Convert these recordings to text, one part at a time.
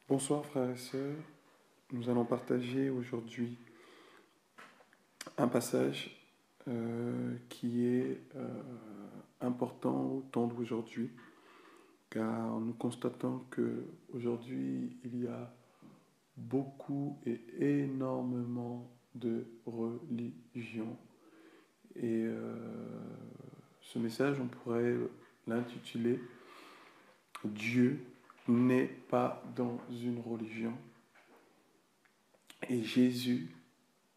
Bonsoir frères et sœurs, nous allons partager aujourd'hui un passage qui est important au temps d'aujourd'hui, car nous constatons que aujourd'hui il y a beaucoup et énormément de religions. Et ce message, on pourrait l'intituler Dieu n'est pas dans une religion et Jésus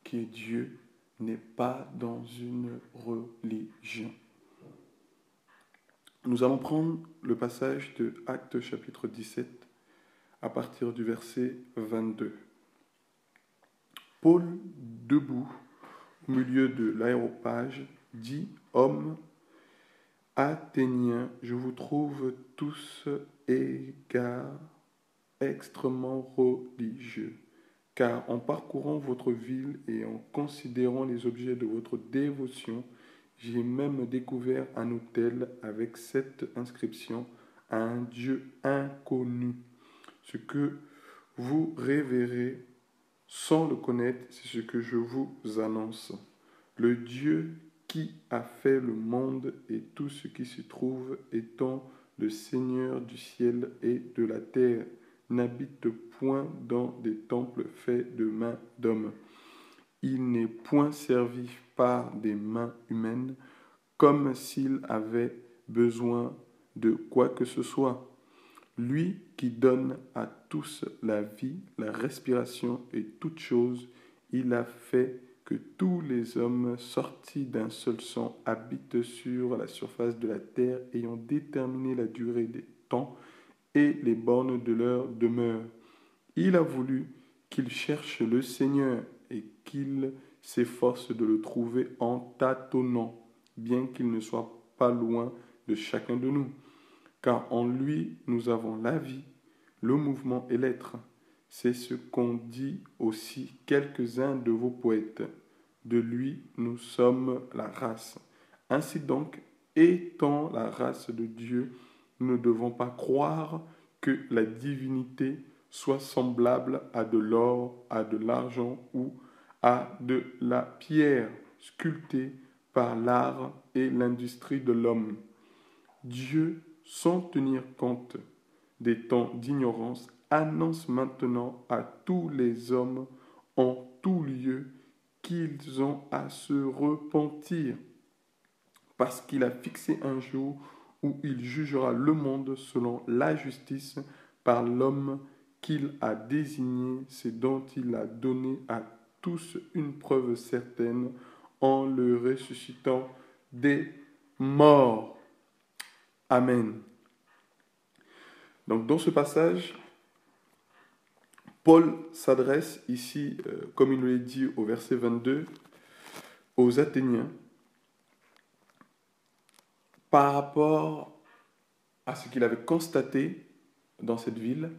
qui est Dieu, n'est pas dans une religion. Nous allons prendre le passage de Actes chapitre 17 à partir du verset 22. Paul, debout au milieu de l'aéropage, dit: Hommes Athéniens, je vous trouve tous égards, extrêmement religieux. Car en parcourant votre ville et en considérant les objets de votre dévotion, j'ai même découvert un autel avec cette inscription: à un Dieu inconnu. Ce que vous révérez sans le connaître, c'est ce que je vous annonce. Le Dieu qui a fait le monde et tout ce qui s'y trouve, étant le Seigneur du ciel et de la terre, n'habite point dans des temples faits de mains d'hommes. Il n'est point servi par des mains humaines, comme s'il avait besoin de quoi que ce soit. Lui qui donne à tous la vie, la respiration et toutes choses, il a fait que tous les hommes sortis d'un seul sang habitent sur la surface de la terre, ayant déterminé la durée des temps et les bornes de leur demeure. Il a voulu qu'ils cherchent le Seigneur et qu'ils s'efforcent de le trouver en tâtonnant, bien qu'il ne soit pas loin de chacun de nous. Car en lui nous avons la vie, le mouvement et l'être. C'est ce qu'ont dit aussi quelques-uns de vos poètes. De lui nous sommes la race. Ainsi donc, étant la race de Dieu, nous ne devons pas croire que la divinité soit semblable à de l'or, à de l'argent ou à de la pierre sculptée par l'art et l'industrie de l'homme. Dieu, sans tenir compte des temps d'ignorance, annonce maintenant à tous les hommes en tout lieu qu'ils ont à se repentir, parce qu'il a fixé un jour où il jugera le monde selon la justice par l'homme qu'il a désigné, c'est dont il a donné à tous une preuve certaine en le ressuscitant des morts. Amen. Donc dans ce passage, Paul s'adresse ici, comme il nous l'a dit au verset 22, aux Athéniens par rapport à ce qu'il avait constaté dans cette ville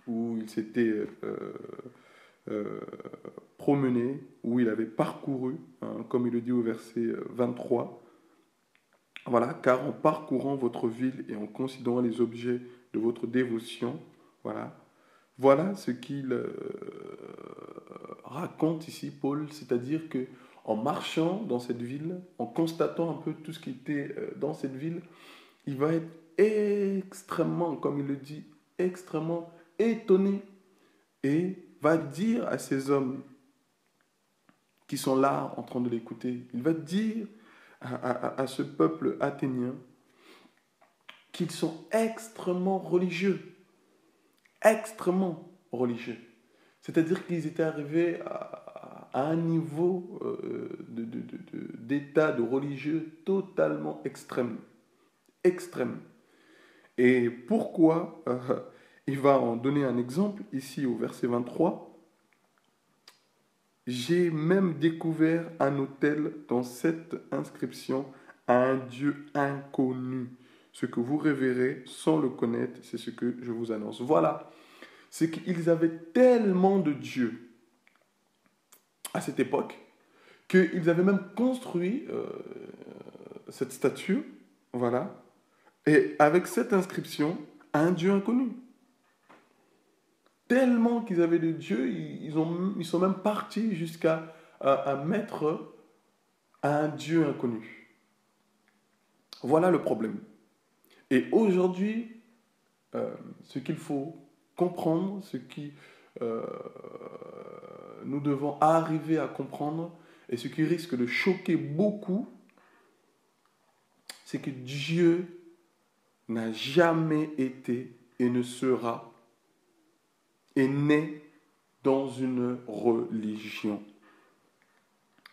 où il s'était promené, où il avait parcouru, hein, comme il le dit au verset 23. Voilà, car en parcourant votre ville et en considérant les objets de votre dévotion, voilà ce qu'il raconte ici, Paul, c'est-à-dire que en marchant dans cette ville, en constatant un peu tout ce qui était dans cette ville, il va être extrêmement, comme il le dit, extrêmement étonné et va dire à ces hommes qui sont là en train de l'écouter, il va dire à ce peuple athénien qu'ils sont extrêmement religieux. Extrêmement religieux. C'est-à-dire qu'ils étaient arrivés à un niveau d'état de religieux totalement extrême. Extrême. Et pourquoi il va en donner un exemple ici au verset 23. J'ai même découvert un autel dans cette inscription à un Dieu inconnu. Ce que vous révérez sans le connaître, c'est ce que je vous annonce. Voilà, c'est qu'ils avaient tellement de dieux à cette époque qu'ils avaient même construit cette statue, voilà, et avec cette inscription, à un Dieu inconnu. tellement qu'ils avaient de Dieu, ils sont même partis jusqu'à à mettre à un Dieu inconnu. Voilà le problème. Et aujourd'hui, ce qu'il faut comprendre, ce que nous devons arriver à comprendre, et ce qui risque de choquer beaucoup, c'est que Dieu n'a jamais été et ne sera et n'est dans une religion.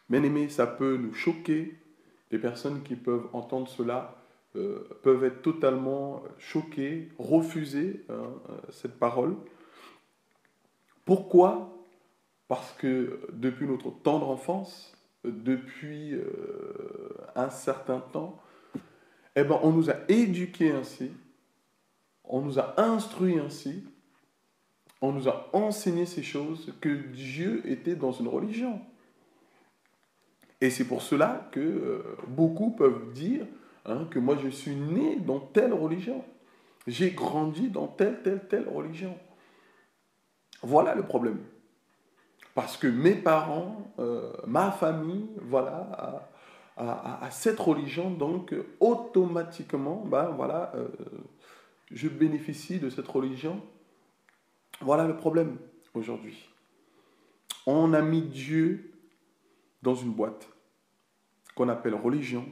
Bien aimé, ça peut nous choquer. Les personnes qui peuvent entendre cela peuvent être totalement choquées, refuser cette parole. Pourquoi? Parce que depuis notre tendre enfance, depuis un certain temps, eh ben, on nous a éduqués ainsi, on nous a instruits ainsi, on nous a enseigné ces choses, que Dieu était dans une religion. Et c'est pour cela que beaucoup peuvent dire que moi je suis né dans telle religion. J'ai grandi dans telle religion. Voilà le problème. Parce que mes parents, ma famille, voilà, a cette religion, donc automatiquement, ben voilà, je bénéficie de cette religion. Voilà le problème aujourd'hui. On a mis Dieu dans une boîte qu'on appelle religion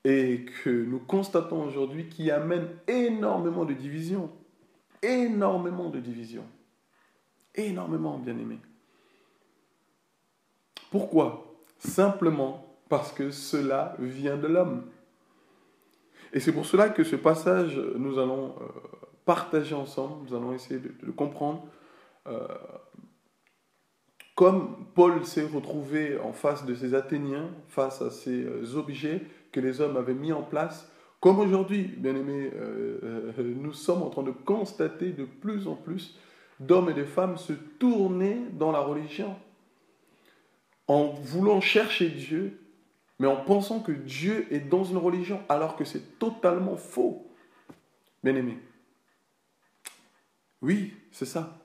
et que nous constatons aujourd'hui qui amène énormément de divisions. Énormément de divisions. Énormément, bien aimé. Pourquoi? Simplement parce que cela vient de l'homme. Et c'est pour cela que ce passage, nous allons partager ensemble, nous allons essayer de le comprendre. Comme Paul s'est retrouvé en face de ces Athéniens, face à ces objets que les hommes avaient mis en place, comme aujourd'hui, bien aimés, nous sommes en train de constater de plus en plus d'hommes et de femmes se tourner dans la religion, en voulant chercher Dieu, mais en pensant que Dieu est dans une religion, alors que c'est totalement faux, bien aimés. Oui, c'est ça.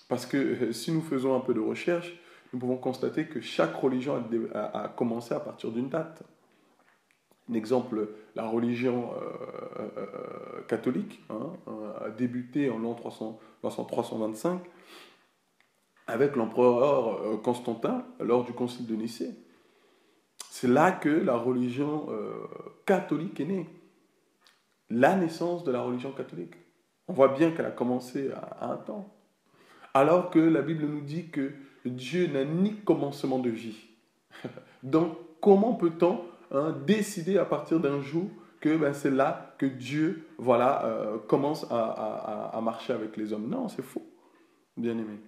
Parce que si nous faisons un peu de recherche, nous pouvons constater que chaque religion a commencé à partir d'une date. Un exemple, la religion catholique a débuté en l'an 325 avec l'empereur Constantin lors du concile de Nicée. C'est là que la religion catholique est née. La naissance de la religion catholique. On voit bien qu'elle a commencé à un temps. Alors que la Bible nous dit que Dieu n'a ni commencement de vie. Donc, comment peut-on décider à partir d'un jour que c'est là que Dieu commence à marcher avec les hommes? Non, c'est faux, bien aimé.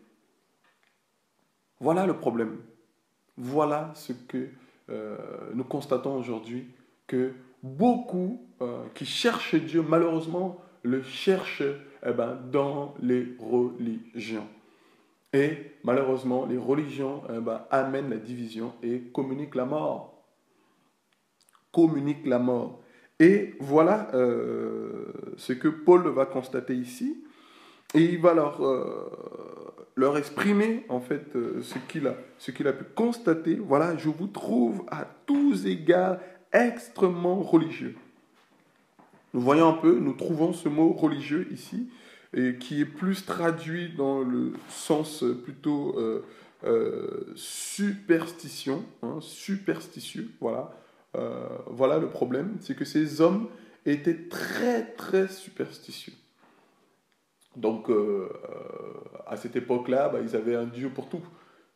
Voilà le problème. Voilà ce que nous constatons aujourd'hui, que beaucoup qui cherchent Dieu, malheureusement, le cherchent dans les religions. Et malheureusement, les religions amènent la division et communiquent la mort. Communiquent la mort. Et voilà ce que Paul va constater ici. Et il va leur exprimer en fait ce qu'il a pu constater. Voilà, je vous trouve à tous égards extrêmement religieux. Nous voyons un peu, nous trouvons ce mot religieux ici, et qui est plus traduit dans le sens plutôt superstition, superstitieux, voilà. Voilà le problème, c'est que ces hommes étaient très superstitieux. Donc, à cette époque-là, ils avaient un dieu pour tout.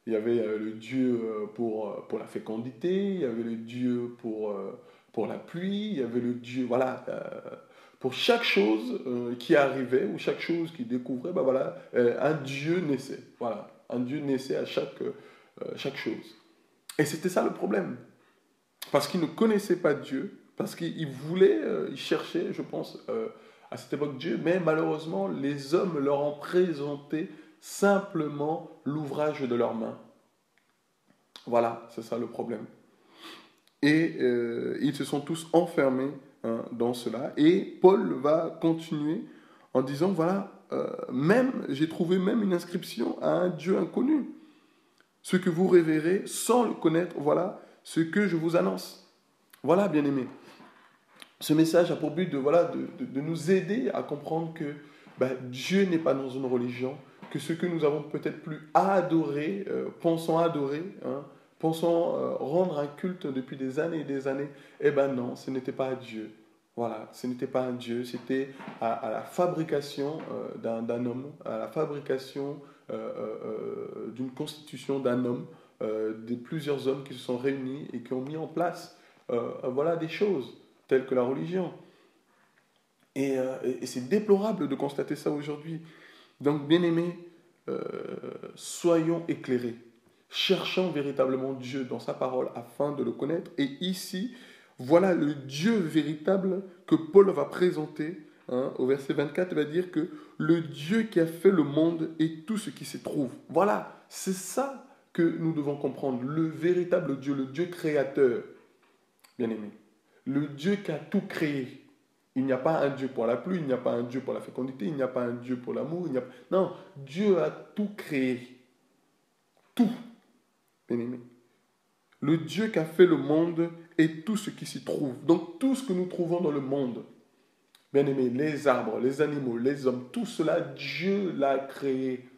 Il y avait le dieu pour la fécondité, il y avait le dieu pour la pluie, il y avait le dieu, voilà, pour chaque chose qui arrivait ou chaque chose qui découvrait, un dieu naissait. Voilà, un dieu naissait à chaque chose. Et c'était ça le problème. Parce qu'ils ne connaissaient pas Dieu, parce qu'ils voulaient, ils cherchaient, je pense, à cette époque Dieu, mais malheureusement, les hommes leur ont présenté simplement l'ouvrage de leurs mains. Voilà, c'est ça le problème. Et ils se sont tous enfermés dans cela. Et Paul va continuer en disant, voilà, j'ai trouvé même une inscription à un Dieu inconnu. Ce que vous révérez sans le connaître, voilà ce que je vous annonce. Voilà, bien-aimés. Ce message a pour but de nous aider à comprendre que Dieu n'est pas dans une religion, que ce que nous avons peut-être plus à adorer, pensons adorer, hein, pensons rendre un culte depuis des années et des années, eh bien non, ce n'était pas à Dieu. Voilà, ce n'était pas un Dieu, c'était à la fabrication d'un homme, à la fabrication d'une constitution d'un homme, de plusieurs hommes qui se sont réunis et qui ont mis en place voilà des choses telles que la religion. Et c'est déplorable de constater ça aujourd'hui. Donc, bien-aimés, soyons éclairés. Cherchons véritablement Dieu dans sa parole afin de le connaître. Et ici, voilà le Dieu véritable que Paul va présenter. Hein, au verset 24, il va dire que le Dieu qui a fait le monde et tout ce qui s'y trouve. Voilà, c'est ça que nous devons comprendre. Le véritable Dieu, le Dieu créateur, bien-aimés. Le Dieu qui a tout créé. Il n'y a pas un Dieu pour la pluie, il n'y a pas un Dieu pour la fécondité, il n'y a pas un Dieu pour l'amour. Non, Dieu a tout créé. Tout, bien-aimé. Le Dieu qui a fait le monde et tout ce qui s'y trouve. Donc tout ce que nous trouvons dans le monde, bien-aimé, les arbres, les animaux, les hommes, tout cela, Dieu l'a créé.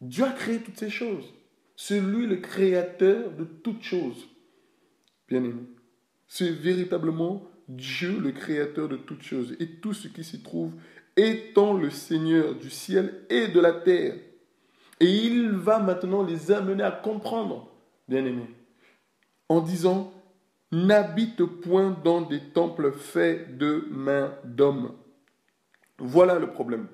Dieu a créé toutes ces choses. C'est lui le créateur de toutes choses, bien-aimé. C'est véritablement Dieu, le créateur de toutes choses, et tout ce qui s'y trouve, étant le Seigneur du ciel et de la terre. Et il va maintenant les amener à comprendre, bien-aimés, en disant, n'habite point dans des temples faits de mains d'hommes. Voilà le problème.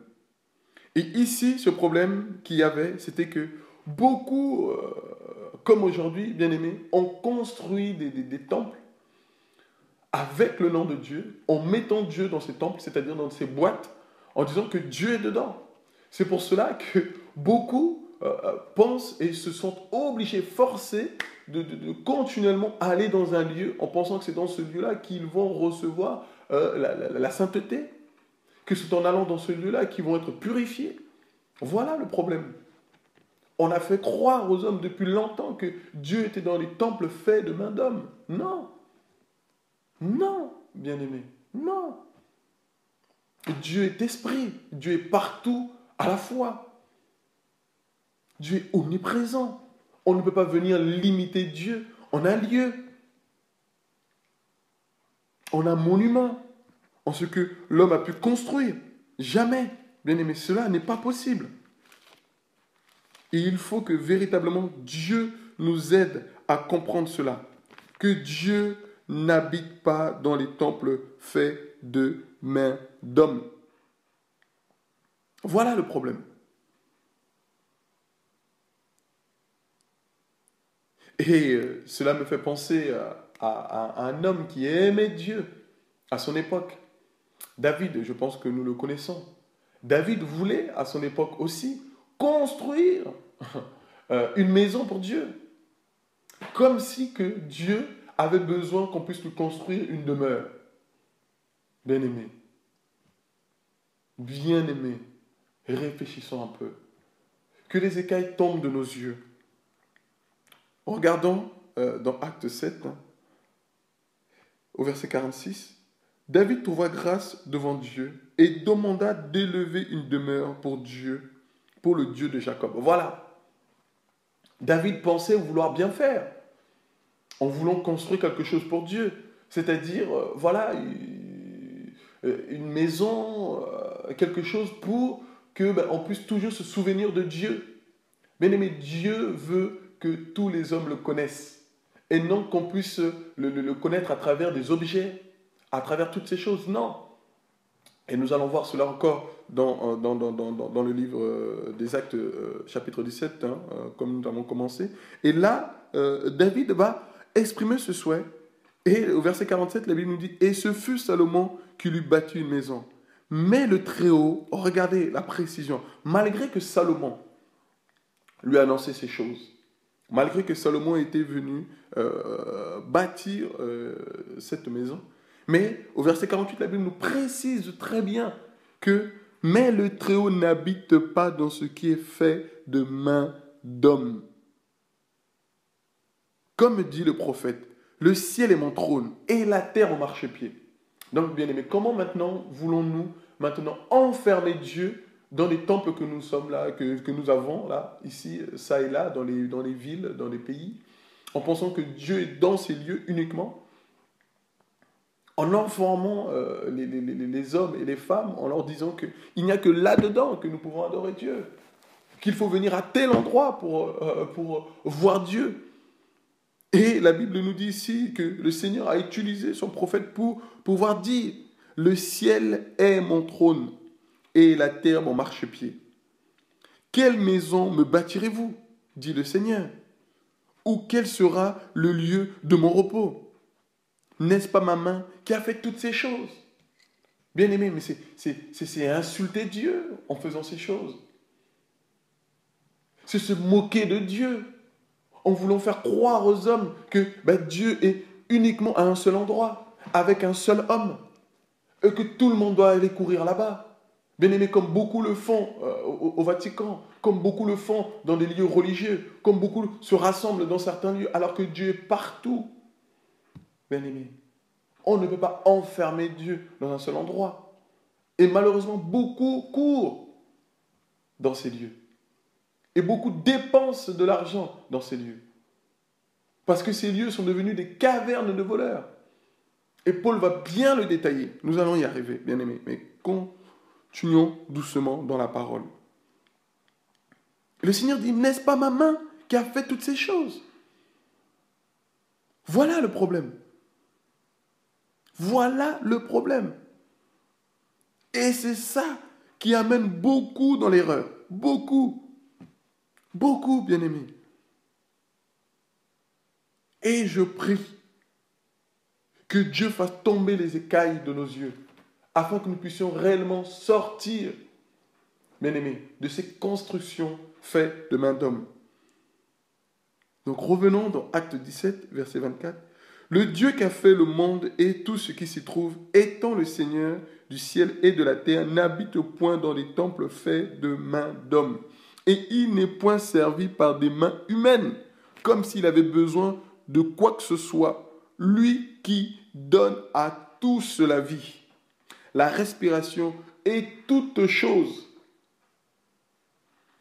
Et ici, ce problème qu'il y avait, c'était que beaucoup, comme aujourd'hui, bien-aimés, ont construit des temples avec le nom de Dieu, en mettant Dieu dans ces temples, c'est-à-dire dans ces boîtes, en disant que Dieu est dedans. C'est pour cela que beaucoup pensent et se sentent obligés, forcés de continuellement aller dans un lieu en pensant que c'est dans ce lieu-là qu'ils vont recevoir la sainteté, que c'est en allant dans ce lieu-là qu'ils vont être purifiés. Voilà le problème. On a fait croire aux hommes depuis longtemps que Dieu était dans les temples faits de main d'homme. Non. Non, bien-aimé, non. Dieu est esprit, Dieu est partout à la fois. Dieu est omniprésent. On ne peut pas venir limiter Dieu en un lieu, en un monument, en ce que l'homme a pu construire. Jamais, bien-aimé, cela n'est pas possible. Et il faut que véritablement Dieu nous aide à comprendre cela. Que Dieu n'habite pas dans les temples faits de mains d'hommes. Voilà le problème. Et cela me fait penser à un homme qui aimait Dieu à son époque. David, je pense que nous le connaissons. David voulait à son époque aussi construire une maison pour Dieu. Comme si que Dieu avait besoin qu'on puisse lui construire une demeure. Bien-aimé, bien-aimé, réfléchissons un peu. Que les écailles tombent de nos yeux. Regardons dans Acte 7, au verset 46. David trouva grâce devant Dieu et demanda d'élever une demeure pour Dieu, pour le Dieu de Jacob. Voilà. David pensait vouloir bien faire, en voulant construire quelque chose pour Dieu. C'est-à-dire, voilà, une maison, quelque chose pour qu'on puisse toujours se souvenir de Dieu. Bien-aimé, Dieu veut que tous les hommes le connaissent. Et non qu'on puisse le connaître à travers des objets, à travers toutes ces choses. Non. Et nous allons voir cela encore dans le livre des Actes, chapitre 17, hein, comme nous avons commencé. Et là, David va exprimer ce souhait. Et au verset 47, la Bible nous dit « Et ce fut Salomon qui lui bâtit une maison. » Mais le Très-Haut, regardez la précision, malgré que Salomon lui annonçait ces choses, malgré que Salomon était venu bâtir cette maison, Mais au verset 48, la Bible nous précise très bien que « Mais le Très-Haut n'habite pas dans ce qui est fait de main d'homme. » Comme dit le prophète, « Le ciel est mon trône et la terre mon marchepied. » Donc, bien aimé, comment maintenant voulons-nous maintenant enfermer Dieu dans les temples que nous sommes là, que nous avons là, ici, ça et là, dans les villes, dans les pays, en pensant que Dieu est dans ces lieux uniquement, en enfermant les hommes et les femmes, en leur disant qu'il n'y a que là-dedans que nous pouvons adorer Dieu, qu'il faut venir à tel endroit pour voir Dieu. Et la Bible nous dit ici que le Seigneur a utilisé son prophète pour pouvoir dire « Le ciel est mon trône et la terre mon marchepied. Quelle maison me bâtirez-vous, dit le Seigneur, ou quel sera le lieu de mon repos? N'est-ce pas ma main qui a fait toutes ces choses ?» Bien aimé, mais c'est insulter Dieu en faisant ces choses. C'est se moquer de Dieu en voulant faire croire aux hommes que Dieu est uniquement à un seul endroit, avec un seul homme, et que tout le monde doit aller courir là-bas. Bien aimé, comme beaucoup le font au Vatican, comme beaucoup le font dans des lieux religieux, comme beaucoup se rassemblent dans certains lieux, alors que Dieu est partout. Bien aimé, on ne peut pas enfermer Dieu dans un seul endroit. Et malheureusement, beaucoup courent dans ces lieux. Et beaucoup dépensent de l'argent dans ces lieux. Parce que ces lieux sont devenus des cavernes de voleurs. Et Paul va bien le détailler. Nous allons y arriver, bien aimés. Mais continuons doucement dans la parole. Le Seigneur dit, n'est-ce pas ma main qui a fait toutes ces choses? Voilà le problème. Voilà le problème. Et c'est ça qui amène beaucoup dans l'erreur. Beaucoup. Beaucoup, bien aimés. Et je prie que Dieu fasse tomber les écailles de nos yeux, afin que nous puissions réellement sortir, bien aimés, de ces constructions faites de main d'homme. Donc revenons dans Acte 17, verset 24. Le Dieu qui a fait le monde et tout ce qui s'y trouve, étant le Seigneur du ciel et de la terre, n'habite point dans les temples faits de main d'homme. Et il n'est point servi par des mains humaines, comme s'il avait besoin de quoi que ce soit. Lui qui donne à tous la vie, la respiration et toutes choses.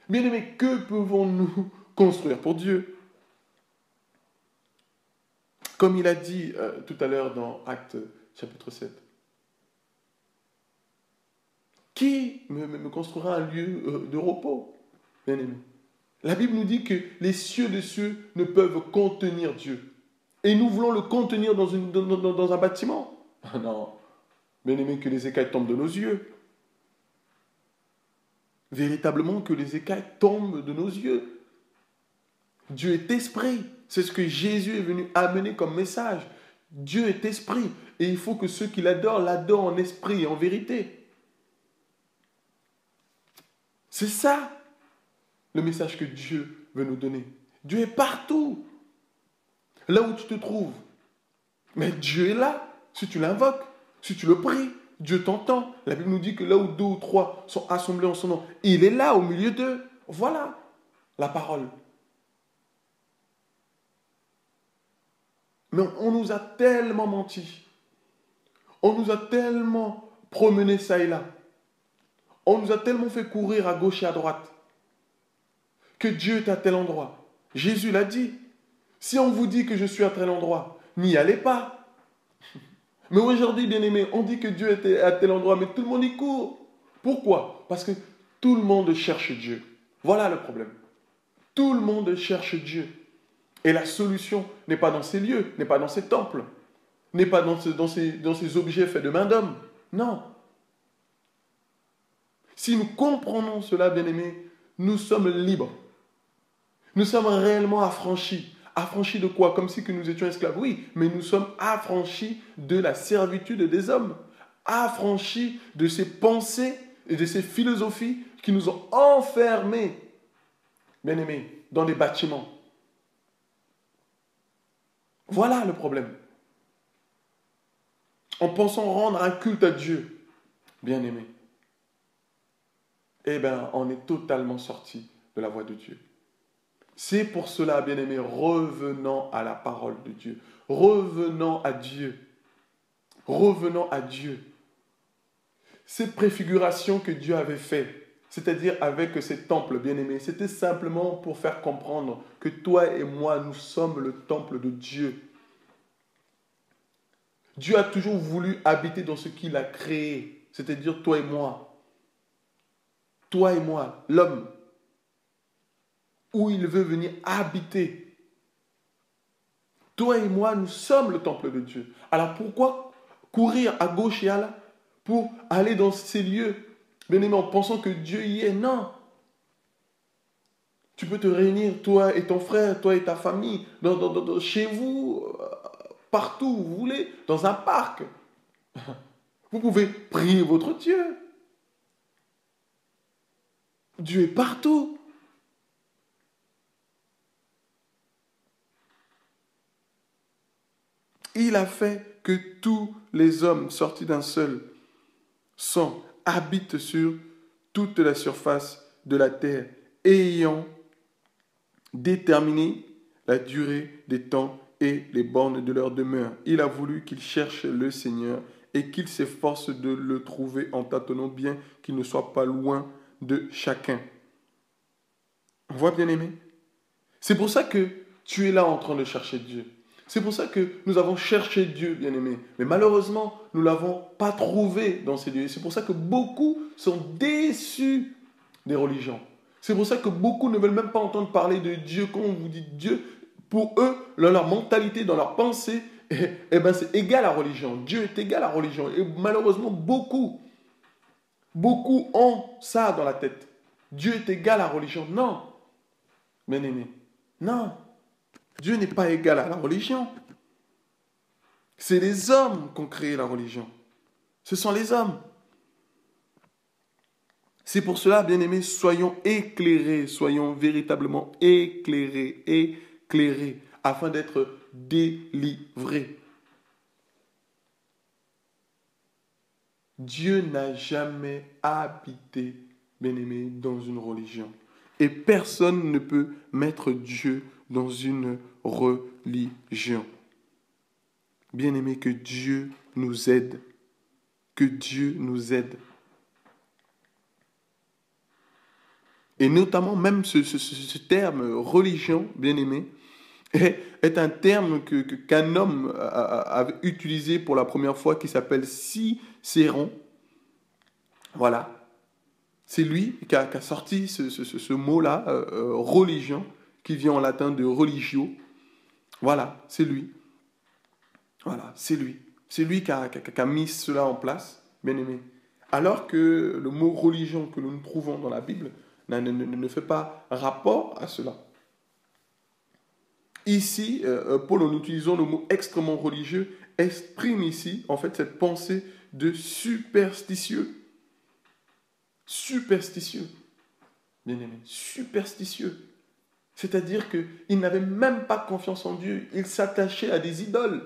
Bien aimés, que pouvons-nous construire pour Dieu? Comme il a dit tout à l'heure dans Acte chapitre 7. Qui me construira un lieu de repos, bien aimé? La Bible nous dit que les cieux des cieux ne peuvent contenir Dieu. Et nous voulons le contenir dans un bâtiment. Non, bien aimé, que les écailles tombent de nos yeux. Véritablement que les écailles tombent de nos yeux. Dieu est esprit. C'est ce que Jésus est venu amener comme message. Dieu est esprit. Et il faut que ceux qui l'adorent en esprit et en vérité. C'est ça le message que Dieu veut nous donner. Dieu est partout. Là où tu te trouves. Mais Dieu est là. Si tu l'invoques, si tu le pries, Dieu t'entend. La Bible nous dit que là où 2 ou 3 sont assemblés en son nom, il est là au milieu d'eux. Voilà la parole. Mais on nous a tellement menti. On nous a tellement promené ça et là. On nous a tellement fait courir à gauche et à droite. Que Dieu est à tel endroit. Jésus l'a dit. Si on vous dit que je suis à tel endroit, n'y allez pas. Mais aujourd'hui, bien aimé, on dit que Dieu était à tel endroit, mais tout le monde y court. Pourquoi? Parce que tout le monde cherche Dieu. Voilà le problème. Tout le monde cherche Dieu. Et la solution n'est pas dans ces lieux, n'est pas dans ces temples, n'est pas dans ces objets faits de main d'homme. Non. Si nous comprenons cela, bien aimé, nous sommes libres. Nous sommes réellement affranchis. Affranchis de quoi? Comme si que nous étions esclaves. Oui, mais nous sommes affranchis de la servitude des hommes. Affranchis de ces pensées et de ces philosophies qui nous ont enfermés, bien aimés, dans des bâtiments. Voilà le problème. en pensant rendre un culte à Dieu, bien-aimé, eh bien, on est totalement sorti de la voie de Dieu. C'est pour cela, bien-aimé, revenons à la parole de Dieu. Revenons à Dieu. Revenons à Dieu. Cette préfiguration que Dieu avait faite, c'est-à-dire avec ces temples, bien-aimés, c'était simplement pour faire comprendre que toi et moi, nous sommes le temple de Dieu. Dieu a toujours voulu habiter dans ce qu'il a créé, c'est-à-dire toi et moi. Toi et moi, l'homme, où il veut venir habiter. Toi et moi, nous sommes le temple de Dieu. Alors pourquoi courir à gauche et à là pour aller dans ces lieux, bien-aimé, en pensant que Dieu y est? Non. Tu peux te réunir, toi et ton frère, toi et ta famille, chez vous, partout où vous voulez, dans un parc. Vous pouvez prier votre Dieu. Dieu est partout. Il a fait que tous les hommes sortis d'un seul sang habitent sur toute la surface de la terre, ayant déterminé la durée des temps et les bornes de leur demeure. Il a voulu qu'ils cherchent le Seigneur et qu'ils s'efforcent de le trouver en tâtonnant bien qu'il ne soit pas loin de chacun. On voit, bien aimé? C'est pour ça que tu es là en train de chercher Dieu. C'est pour ça que nous avons cherché Dieu, bien aimé. Mais malheureusement, nous ne l'avons pas trouvé dans ces lieux. C'est pour ça que beaucoup sont déçus des religions. C'est pour ça que beaucoup ne veulent même pas entendre parler de Dieu. Quand on vous dit Dieu, pour eux, dans leur mentalité, dans leur pensée, ben c'est égal à la religion. Dieu est égal à la religion. Et malheureusement, beaucoup ont ça dans la tête. Dieu est égal à la religion. Non, bien aimé. Non. Dieu n'est pas égal à la religion. C'est les hommes qui ont créé la religion. Ce sont les hommes. C'est pour cela, bien-aimés, soyons éclairés, soyons véritablement éclairés, afin d'être délivrés. Dieu n'a jamais habité, bien-aimés, dans une religion. Et personne ne peut mettre Dieu dans une religion. Bien-aimés, que Dieu nous aide. Que Dieu nous aide. Et notamment, même ce terme religion, bien-aimé, est un terme qu'un homme avait utilisé pour la première fois qui s'appelle Cicéron. Voilà. C'est lui qui a sorti ce mot-là, religion, qui vient en latin de religio. Voilà, c'est lui. Voilà, c'est lui. C'est lui qui a mis cela en place, bien-aimé. Alors que le mot religion que nous trouvons dans la Bible ne fait pas rapport à cela. Ici, Paul, en utilisant le mot extrêmement religieux, exprime ici, en fait, cette pensée de superstitieux. Superstitieux. Bien-aimé, superstitieux. C'est-à-dire qu'ils n'avaient même pas confiance en Dieu. Ils s'attachaient à des idoles,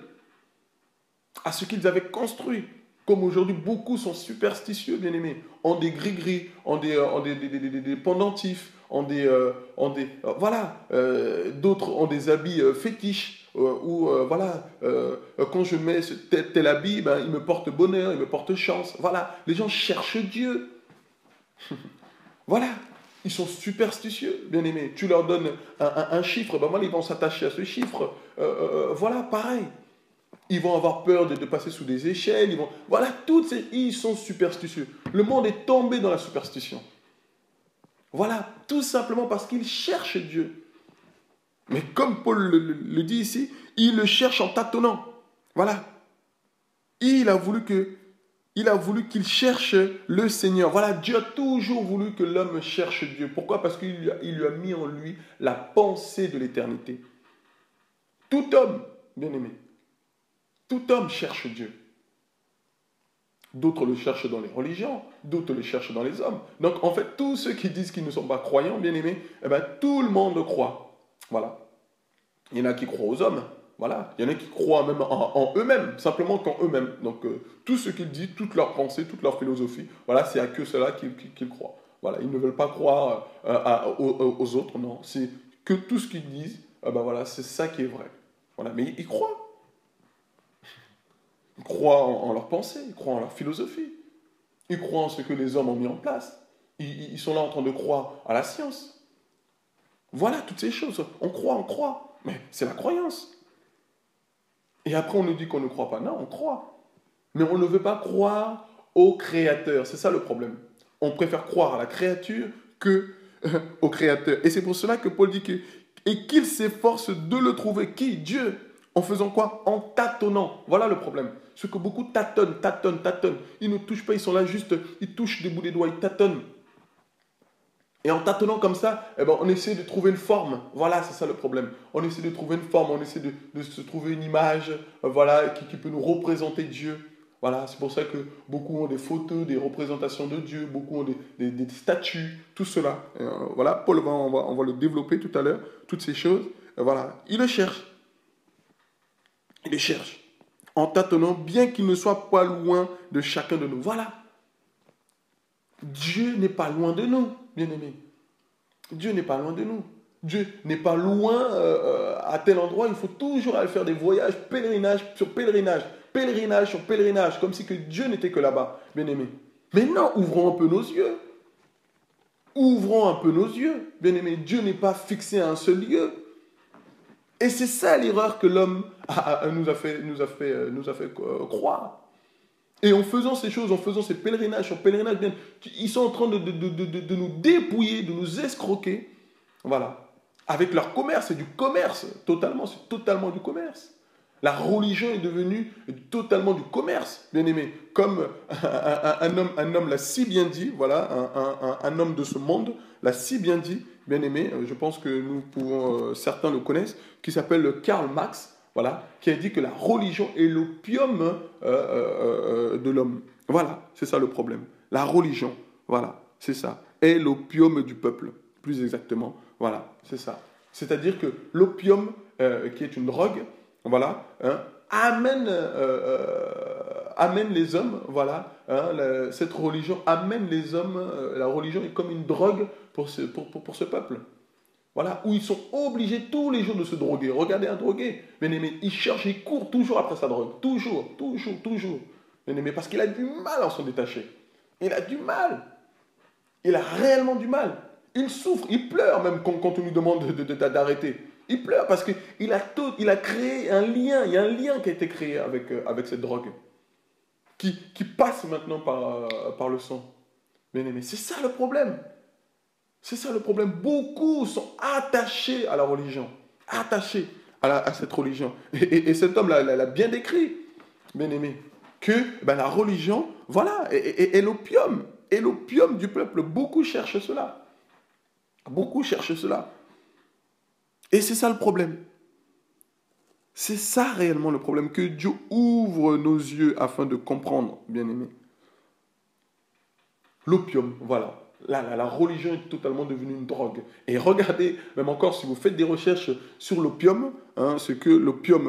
à ce qu'ils avaient construit. Comme aujourd'hui, beaucoup sont superstitieux, bien-aimés. Ont des gris-gris, ont des pendentifs, d'autres ont des habits fétiches, quand je mets tel habit, ben, il me porte bonheur, il me porte chance. Voilà, les gens cherchent Dieu. Voilà, ils sont superstitieux, bien-aimés. Tu leur donnes un chiffre, ben voilà, ils vont s'attacher à ce chiffre. Voilà, pareil. Ils vont avoir peur de passer sous des échelles. Voilà, ils sont superstitieux. Le monde est tombé dans la superstition. Voilà, tout simplement parce qu'ils cherchent Dieu. Mais comme Paul le dit ici, il le cherche en tâtonnant. Voilà. Il a voulu qu'il cherche le Seigneur. Voilà, Dieu a toujours voulu que l'homme cherche Dieu. Pourquoi? Parce qu'il lui a mis en lui la pensée de l'éternité. Tout homme, bien-aimé, tout homme cherche Dieu. D'autres le cherchent dans les religions, d'autres le cherchent dans les hommes. Donc, en fait, tous ceux qui disent qu'ils ne sont pas croyants, bien-aimés, eh bien, tout le monde croit. Voilà. Il y en a qui croient aux hommes. Voilà, il y en a qui croient même en eux-mêmes, simplement qu'en eux-mêmes. Donc, tout ce qu'ils disent, toute leur pensée, toute leur philosophie, voilà, c'est à que cela qu'ils croient. Voilà, ils ne veulent pas croire aux autres, non. C'est que tout ce qu'ils disent, ben voilà, c'est ça qui est vrai. Voilà, mais ils croient. Ils croient en leur pensée, ils croient en leur philosophie. Ils croient en ce que les hommes ont mis en place. Ils sont là en train de croire à la science. Voilà, toutes ces choses. On croit. Mais c'est la croyance. Et après, on nous dit qu'on ne croit pas. Non, on croit. Mais on ne veut pas croire au Créateur. C'est ça le problème. On préfère croire à la créature que au Créateur. Et c'est pour cela que Paul dit qu'il s'efforce de le trouver. Qui? Dieu. En faisant quoi? En tâtonnant. Voilà le problème. Ce que beaucoup tâtonnent. Ils ne touchent pas, ils sont là juste, ils touchent des bouts des doigts, ils tâtonnent. Et en tâtonnant comme ça, eh ben, on essaie de trouver une forme. Voilà, c'est ça le problème. On essaie de trouver une forme, on essaie de se trouver une image voilà, qui peut nous représenter Dieu. Voilà, c'est pour ça que beaucoup ont des photos, des représentations de Dieu, beaucoup ont des statues, tout cela. Voilà, Paul, on va le développer tout à l'heure, toutes ces choses. Voilà, il le cherche. Il le cherche. En tâtonnant, bien qu'il ne soit pas loin de chacun de nous. Voilà. Dieu n'est pas loin de nous, bien-aimés. Dieu n'est pas loin de nous. Dieu n'est pas loin à tel endroit. Il faut toujours aller faire des voyages, pèlerinage sur pèlerinage, comme si que Dieu n'était que là-bas, bien-aimés. Mais non, ouvrons un peu nos yeux. Ouvrons un peu nos yeux, bien-aimés. Dieu n'est pas fixé à un seul lieu. Et c'est ça l'erreur que l'homme nous a fait croire. Et en faisant ces choses, en faisant ces pèlerinages sur pèlerinage, ils sont en train de nous dépouiller, de nous escroquer. Voilà. Avec leur commerce, c'est du commerce. Totalement, c'est totalement du commerce. La religion est devenue totalement du commerce, bien aimé. Comme un homme l'a si bien dit, voilà, un homme de ce monde l'a si bien dit, bien aimé, je pense que nous pouvons, certains le connaissent, qui s'appelle Karl Marx, voilà, qui a dit que la religion est l'opium de l'homme. Voilà, c'est ça le problème. La religion, voilà, c'est ça, est l'opium du peuple, plus exactement. Voilà, c'est ça. C'est-à-dire que l'opium, qui est une drogue, voilà, hein, amène les hommes, voilà, hein, cette religion amène les hommes, la religion est comme une drogue pour ce peuple. Voilà, où ils sont obligés tous les jours de se droguer. Regardez un drogué, bien aimé, il cherche, il court toujours après sa drogue. Toujours. Bien aimé, parce qu'il a du mal à s'en détacher. Il a du mal. Il a réellement du mal. Il souffre, il pleure même quand on lui demande d'arrêter. Il pleure parce qu'il a créé un lien. Il y a un lien qui a été créé avec cette drogue. Qui passe maintenant par le sang. Bien aimé, c'est ça le problème. C'est ça le problème. Beaucoup sont attachés à la religion. Attachés à cette religion. Et cet homme l'a bien décrit, bien aimé. Que la religion, voilà, est l'opium. Est l'opium du peuple. Beaucoup cherchent cela. Beaucoup cherchent cela. Et c'est ça le problème. C'est ça réellement le problème. Que Dieu ouvre nos yeux afin de comprendre, bien aimé. L'opium, voilà. La religion est totalement devenue une drogue. Et regardez, même encore, si vous faites des recherches sur l'opium, hein, ce que l'opium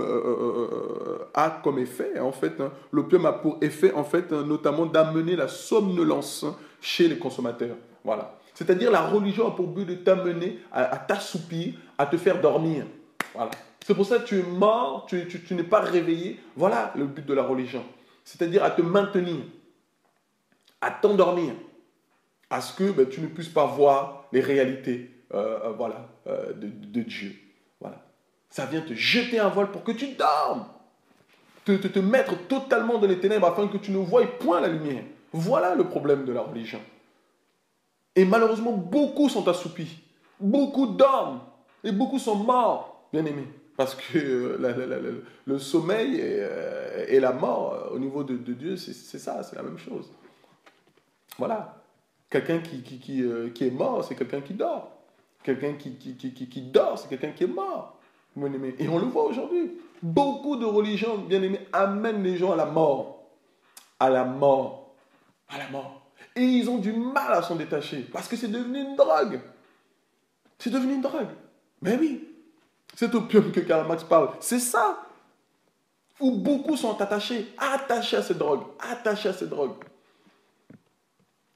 a comme effet, en fait, hein, l'opium a pour effet, en fait, hein, notamment d'amener la somnolence chez les consommateurs. Voilà. C'est-à-dire la religion a pour but de t'amener à t'assoupir, à te faire dormir. Voilà. C'est pour ça que tu es mort, tu n'es pas réveillé. Voilà le but de la religion. C'est-à-dire à te maintenir, à t'endormir, à ce que tu ne puisses pas voir les réalités de Dieu. Voilà. Ça vient te jeter un voile pour que tu dormes, te mettre totalement dans les ténèbres afin que tu ne voies point la lumière. Voilà le problème de la religion. Et malheureusement, beaucoup sont assoupis, beaucoup dorment, et beaucoup sont morts, bien aimés. Parce que le sommeil et la mort, au niveau de Dieu, c'est ça, c'est la même chose. Voilà. Quelqu'un qui est mort, c'est quelqu'un qui dort. Quelqu'un qui dort, c'est quelqu'un qui est mort. Et on le voit aujourd'hui. Beaucoup de religions, bien aimées, amènent les gens à la mort. À la mort. À la mort. Et ils ont du mal à s'en détacher. Parce que c'est devenu une drogue. C'est devenu une drogue. Mais oui. Cet opium que Karl Marx parle, c'est ça. Où beaucoup sont attachés à ces drogues, attachés à ces drogues.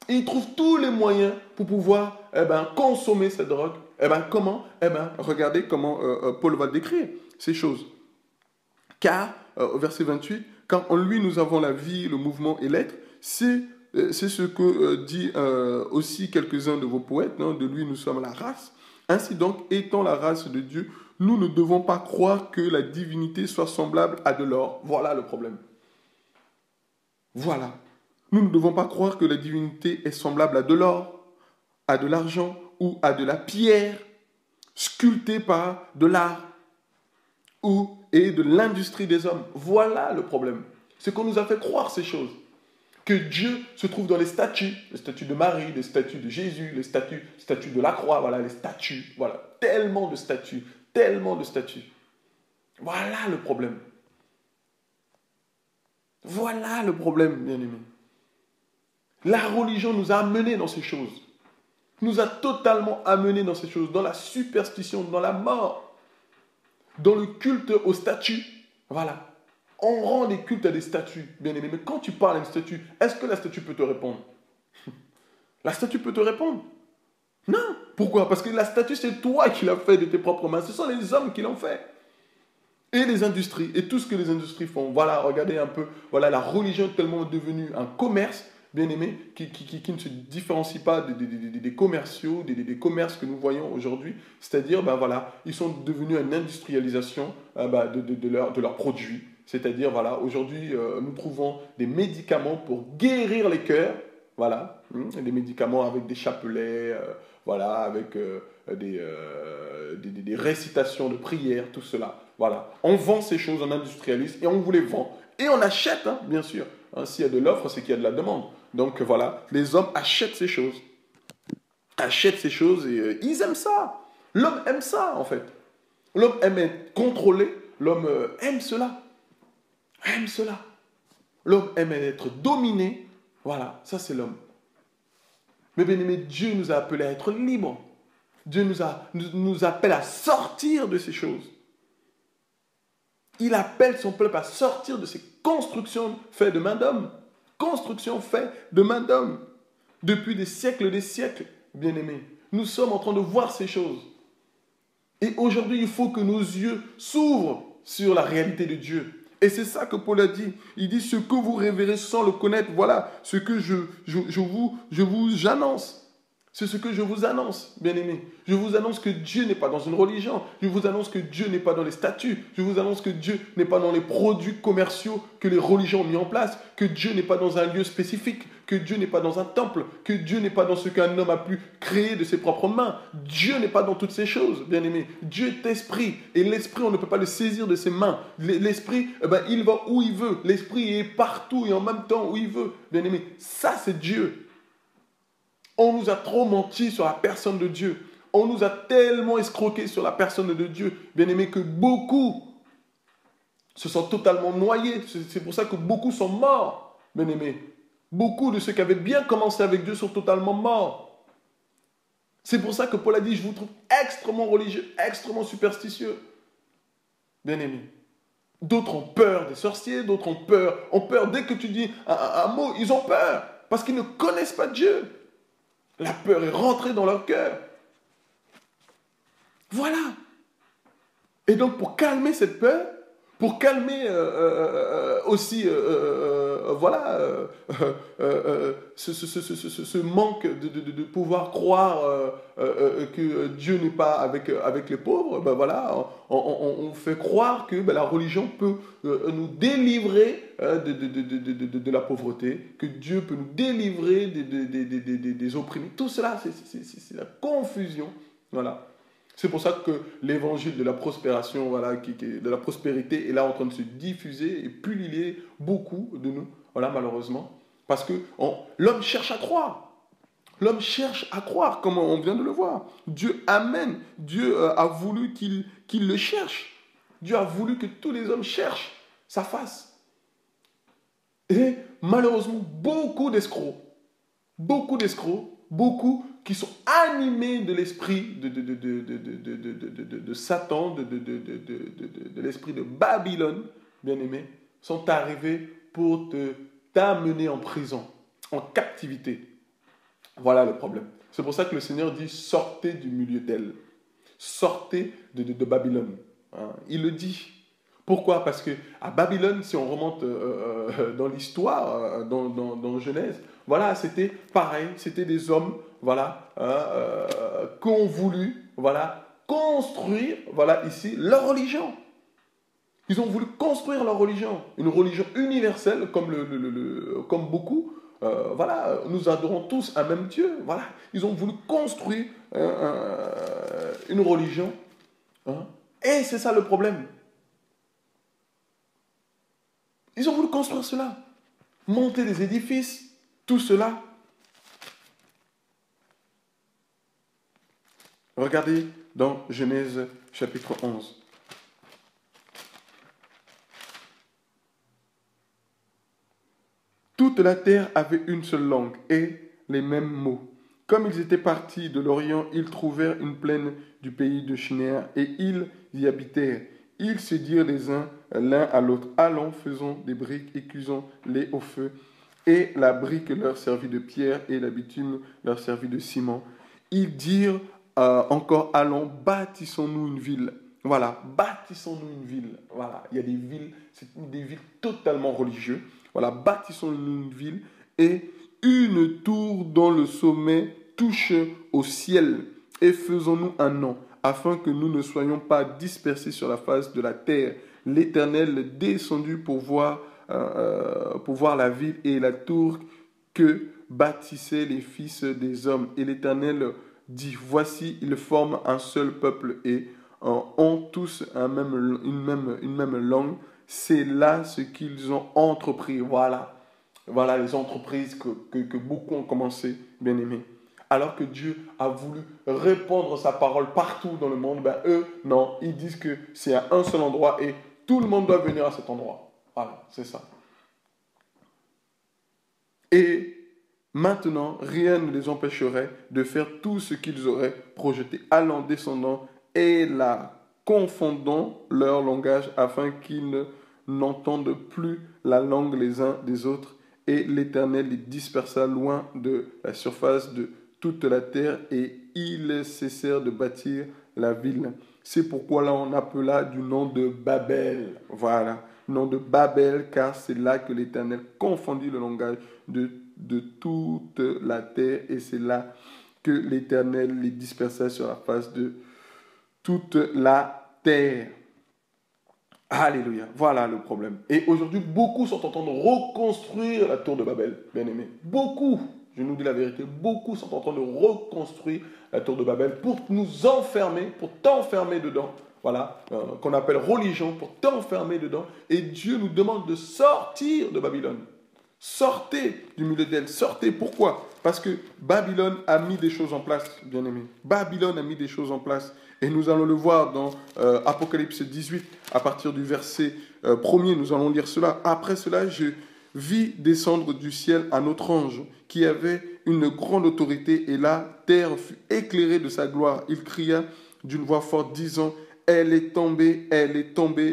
Et ils trouvent tous les moyens pour pouvoir consommer cette drogue. Comment regardez comment Paul va décrire ces choses. Car, au verset 28, car en lui nous avons la vie, le mouvement et l'être, c'est ce que dit aussi quelques-uns de vos poètes, non? De lui nous sommes la race. Ainsi donc, étant la race de Dieu, nous ne devons pas croire que la divinité soit semblable à de l'or. Voilà le problème. Voilà. Nous ne devons pas croire que la divinité est semblable à de l'or, à de l'argent ou à de la pierre sculptée par de l'art et de l'industrie des hommes. Voilà le problème. C'est qu'on nous a fait croire ces choses. Que Dieu se trouve dans les statues de Marie, les statues de Jésus, les statues de la croix, voilà, les statues, voilà, tellement de statues, tellement de statues. Voilà le problème. Voilà le problème, bien-aimés. La religion nous a amenés dans ces choses. Nous a totalement amenés dans ces choses, dans la superstition, dans la mort, dans le culte aux statues. Voilà. On rend des cultes à des statues, bien-aimés. Mais quand tu parles à une statue, est-ce que la statue peut te répondre? La statue peut te répondre? Non. Pourquoi? Parce que la statue, c'est toi qui l'as fait de tes propres mains. Ce sont les hommes qui l'ont fait. Et les industries, et tout ce que les industries font. Voilà, regardez un peu. Voilà, la religion est tellement devenue un commerce, bien-aimé, qui ne se différencie pas des commerciaux, des commerces que nous voyons aujourd'hui. C'est-à-dire, voilà, ils sont devenus une industrialisation de leurs produits. C'est-à-dire, voilà, aujourd'hui, nous trouvons des médicaments pour guérir les cœurs. Voilà, des médicaments avec des chapelets, voilà, avec des récitations de prières, tout cela. Voilà, on vend ces choses, on industrialise et on vous les vend. Et on achète, hein, bien sûr. Hein, s'il y a de l'offre, c'est qu'il y a de la demande. Donc voilà, les hommes achètent ces choses. Achètent ces choses et ils aiment ça. L'homme aime ça, en fait. L'homme aime être contrôlé. L'homme aime cela. Aime cela. L'homme aime être dominé. Voilà, ça c'est l'homme. Mais bien aimé, Dieu nous a appelés à être libres. Dieu nous appelle à sortir de ces choses. Il appelle son peuple à sortir de ces constructions faites de main d'homme. Constructions faites de main d'homme. Depuis des siècles, bien-aimés. Nous sommes en train de voir ces choses. Et aujourd'hui, il faut que nos yeux s'ouvrent sur la réalité de Dieu. Et c'est ça que Paul a dit. Il dit, ce que vous révérez sans le connaître, voilà ce que je vous annonce. C'est ce que je vous annonce, bien-aimés. Je vous annonce que Dieu n'est pas dans une religion. Je vous annonce que Dieu n'est pas dans les statuts. Je vous annonce que Dieu n'est pas dans les produits commerciaux que les religions ont mis en place. Que Dieu n'est pas dans un lieu spécifique. Que Dieu n'est pas dans un temple. Que Dieu n'est pas dans ce qu'un homme a pu créer de ses propres mains. Dieu n'est pas dans toutes ces choses, bien-aimés. Dieu est esprit. Et l'esprit, on ne peut pas le saisir de ses mains. L'esprit, il va où il veut. L'esprit est partout et en même temps où il veut, bien-aimés. Ça, c'est Dieu. On nous a trop menti sur la personne de Dieu. On nous a tellement escroqué sur la personne de Dieu, bien aimé, que beaucoup se sont totalement noyés. C'est pour ça que beaucoup sont morts, bien aimé. Beaucoup de ceux qui avaient bien commencé avec Dieu sont totalement morts. C'est pour ça que Paul a dit, je vous trouve extrêmement religieux, extrêmement superstitieux. Bien aimé. D'autres ont peur des sorciers, d'autres ont peur. Dès que tu dis un mot, ils ont peur. Parce qu'ils ne connaissent pas Dieu. La peur est rentrée dans leur cœur. Voilà. Et donc, pour calmer cette peur, pour calmer aussi, ce manque de pouvoir croire que Dieu n'est pas avec les pauvres, on fait croire que la religion peut nous délivrer de la pauvreté, que Dieu peut nous délivrer des opprimés. Tout cela, c'est la confusion. Voilà. C'est pour ça que l'évangile de la prospération, de la prospérité est là en train de se diffuser et pulluler beaucoup de nous, voilà, malheureusement. Parce que l'homme cherche à croire. L'homme cherche à croire, comme on vient de le voir. Dieu amène. Dieu a voulu qu'il le cherche. Dieu a voulu que tous les hommes cherchent sa face. Et malheureusement, beaucoup d'escrocs qui sont animés de l'esprit de Satan, de l'esprit de Babylone, bien-aimé, sont arrivés pour t'amener en prison, en captivité. Voilà le problème. C'est pour ça que le Seigneur dit, sortez du milieu d'elle. Sortez de Babylone. Hein, il le dit. Pourquoi? Parce que à Babylone, si on remonte dans l'histoire, dans Genèse, voilà, c'était pareil, c'était des hommes, voilà, qui ont voulu, voilà, construire, voilà, ici, leur religion. Ils ont voulu construire leur religion, une religion universelle, comme beaucoup. Voilà, nous adorons tous un même Dieu. Voilà, ils ont voulu construire une religion. Hein, et c'est ça le problème. Ils ont voulu construire cela, monter des édifices, tout cela. Regardez dans Genèse chapitre 11. Toute la terre avait une seule langue et les mêmes mots. Comme ils étaient partis de l'Orient, ils trouvèrent une plaine du pays de Shinéar et ils y habitèrent. Ils se dirent les uns l'un à l'autre, allons, faisons des briques et cuisons-les au feu. Et la brique leur servit de pierre et la bitume leur servit de ciment. Ils dirent encore, allons, bâtissons-nous une ville. Voilà, bâtissons-nous une ville. Voilà, il y a des villes, c'est des villes totalement religieuses. Voilà, bâtissons-nous une ville et une tour dont le sommet touche au ciel et faisons-nous un nom, afin que nous ne soyons pas dispersés sur la face de la terre. L'Éternel descendu pour voir la ville et la tour que bâtissaient les fils des hommes. Et l'Éternel dit, voici, ils forment un seul peuple et ont tous une même langue. C'est là ce qu'ils ont entrepris. Voilà les entreprises que beaucoup ont commencé, bien aimés. Alors que Dieu a voulu répandre sa parole partout dans le monde, ben eux, non, ils disent que c'est à un seul endroit et tout le monde doit venir à cet endroit. Voilà, c'est ça. Et maintenant, rien ne les empêcherait de faire tout ce qu'ils auraient projeté, allant, descendant et la confondant leur langage afin qu'ils n'entendent plus la langue les uns des autres. Et l'Éternel les dispersa loin de la surface de toute la terre et ils cessèrent de bâtir la ville. C'est pourquoi là on appela du nom de Babel. Voilà, nom de Babel, car c'est là que l'Éternel confondit le langage de toute la terre et c'est là que l'Éternel les dispersa sur la face de toute la terre. Alléluia, voilà le problème. Et aujourd'hui, beaucoup sont en train de reconstruire la tour de Babel, bien aimé. Beaucoup, je nous dis la vérité, beaucoup sont en train de reconstruire la tour de Babel pour nous enfermer, pour t'enfermer dedans. Voilà, qu'on appelle religion, pour t'enfermer dedans. Et Dieu nous demande de sortir de Babylone. Sortez du milieu d'elle, sortez. Pourquoi? Parce que Babylone a mis des choses en place, bien aimé. Babylone a mis des choses en place. Et nous allons le voir dans Apocalypse 18, à partir du verset 1er, nous allons lire cela. Après cela, je vis descendre du ciel un autre ange qui avait une grande autorité et la terre fut éclairée de sa gloire. Il cria d'une voix forte disant, elle est tombée,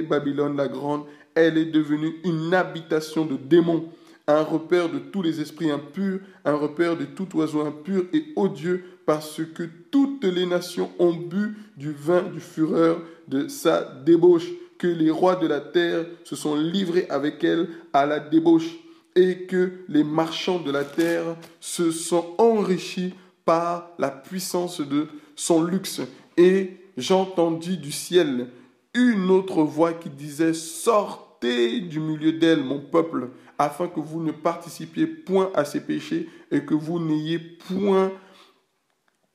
Babylone la grande, elle est devenue une habitation de démons, un repère de tous les esprits impurs, un repère de tout oiseau impur et odieux, parce que toutes les nations ont bu du vin du fureur de sa débauche, que les rois de la terre se sont livrés avec elle à la débauche, et que les marchands de la terre se sont enrichis par la puissance de son luxe. Et j'entendis du ciel une autre voix qui disait, sortez du milieu d'elle, mon peuple, afin que vous ne participiez point à ses péchés et que vous n'ayez point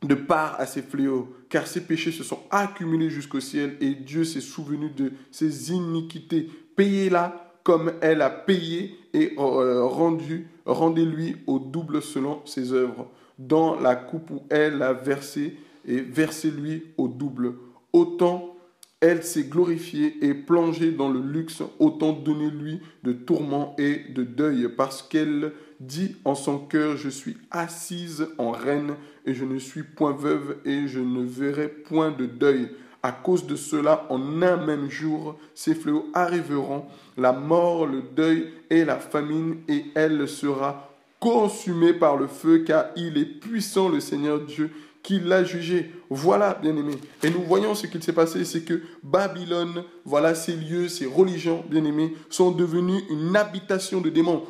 de part à ses fléaux, car ses péchés se sont accumulés jusqu'au ciel et Dieu s'est souvenu de ses iniquités. Payez-la comme elle a payé et rendez-lui au double selon ses œuvres. Dans la coupe où elle a versé, et versez-lui au double. Autant Elle s'est glorifiée et plongée dans le luxe, autant donné-lui de tourments et de deuil, parce qu'elle dit en son cœur, je suis assise en reine, et je ne suis point veuve, et je ne verrai point de deuil. À cause de cela, en un même jour, ces fléaux arriveront, la mort, le deuil et la famine, et elle sera consumée par le feu, car il est puissant le Seigneur Dieu, qui l'a jugé. Voilà, bien-aimés. Et nous voyons ce qu'il s'est passé, c'est que Babylone, voilà, ces lieux, ces religions, bien-aimés, sont devenus une habitation de démons,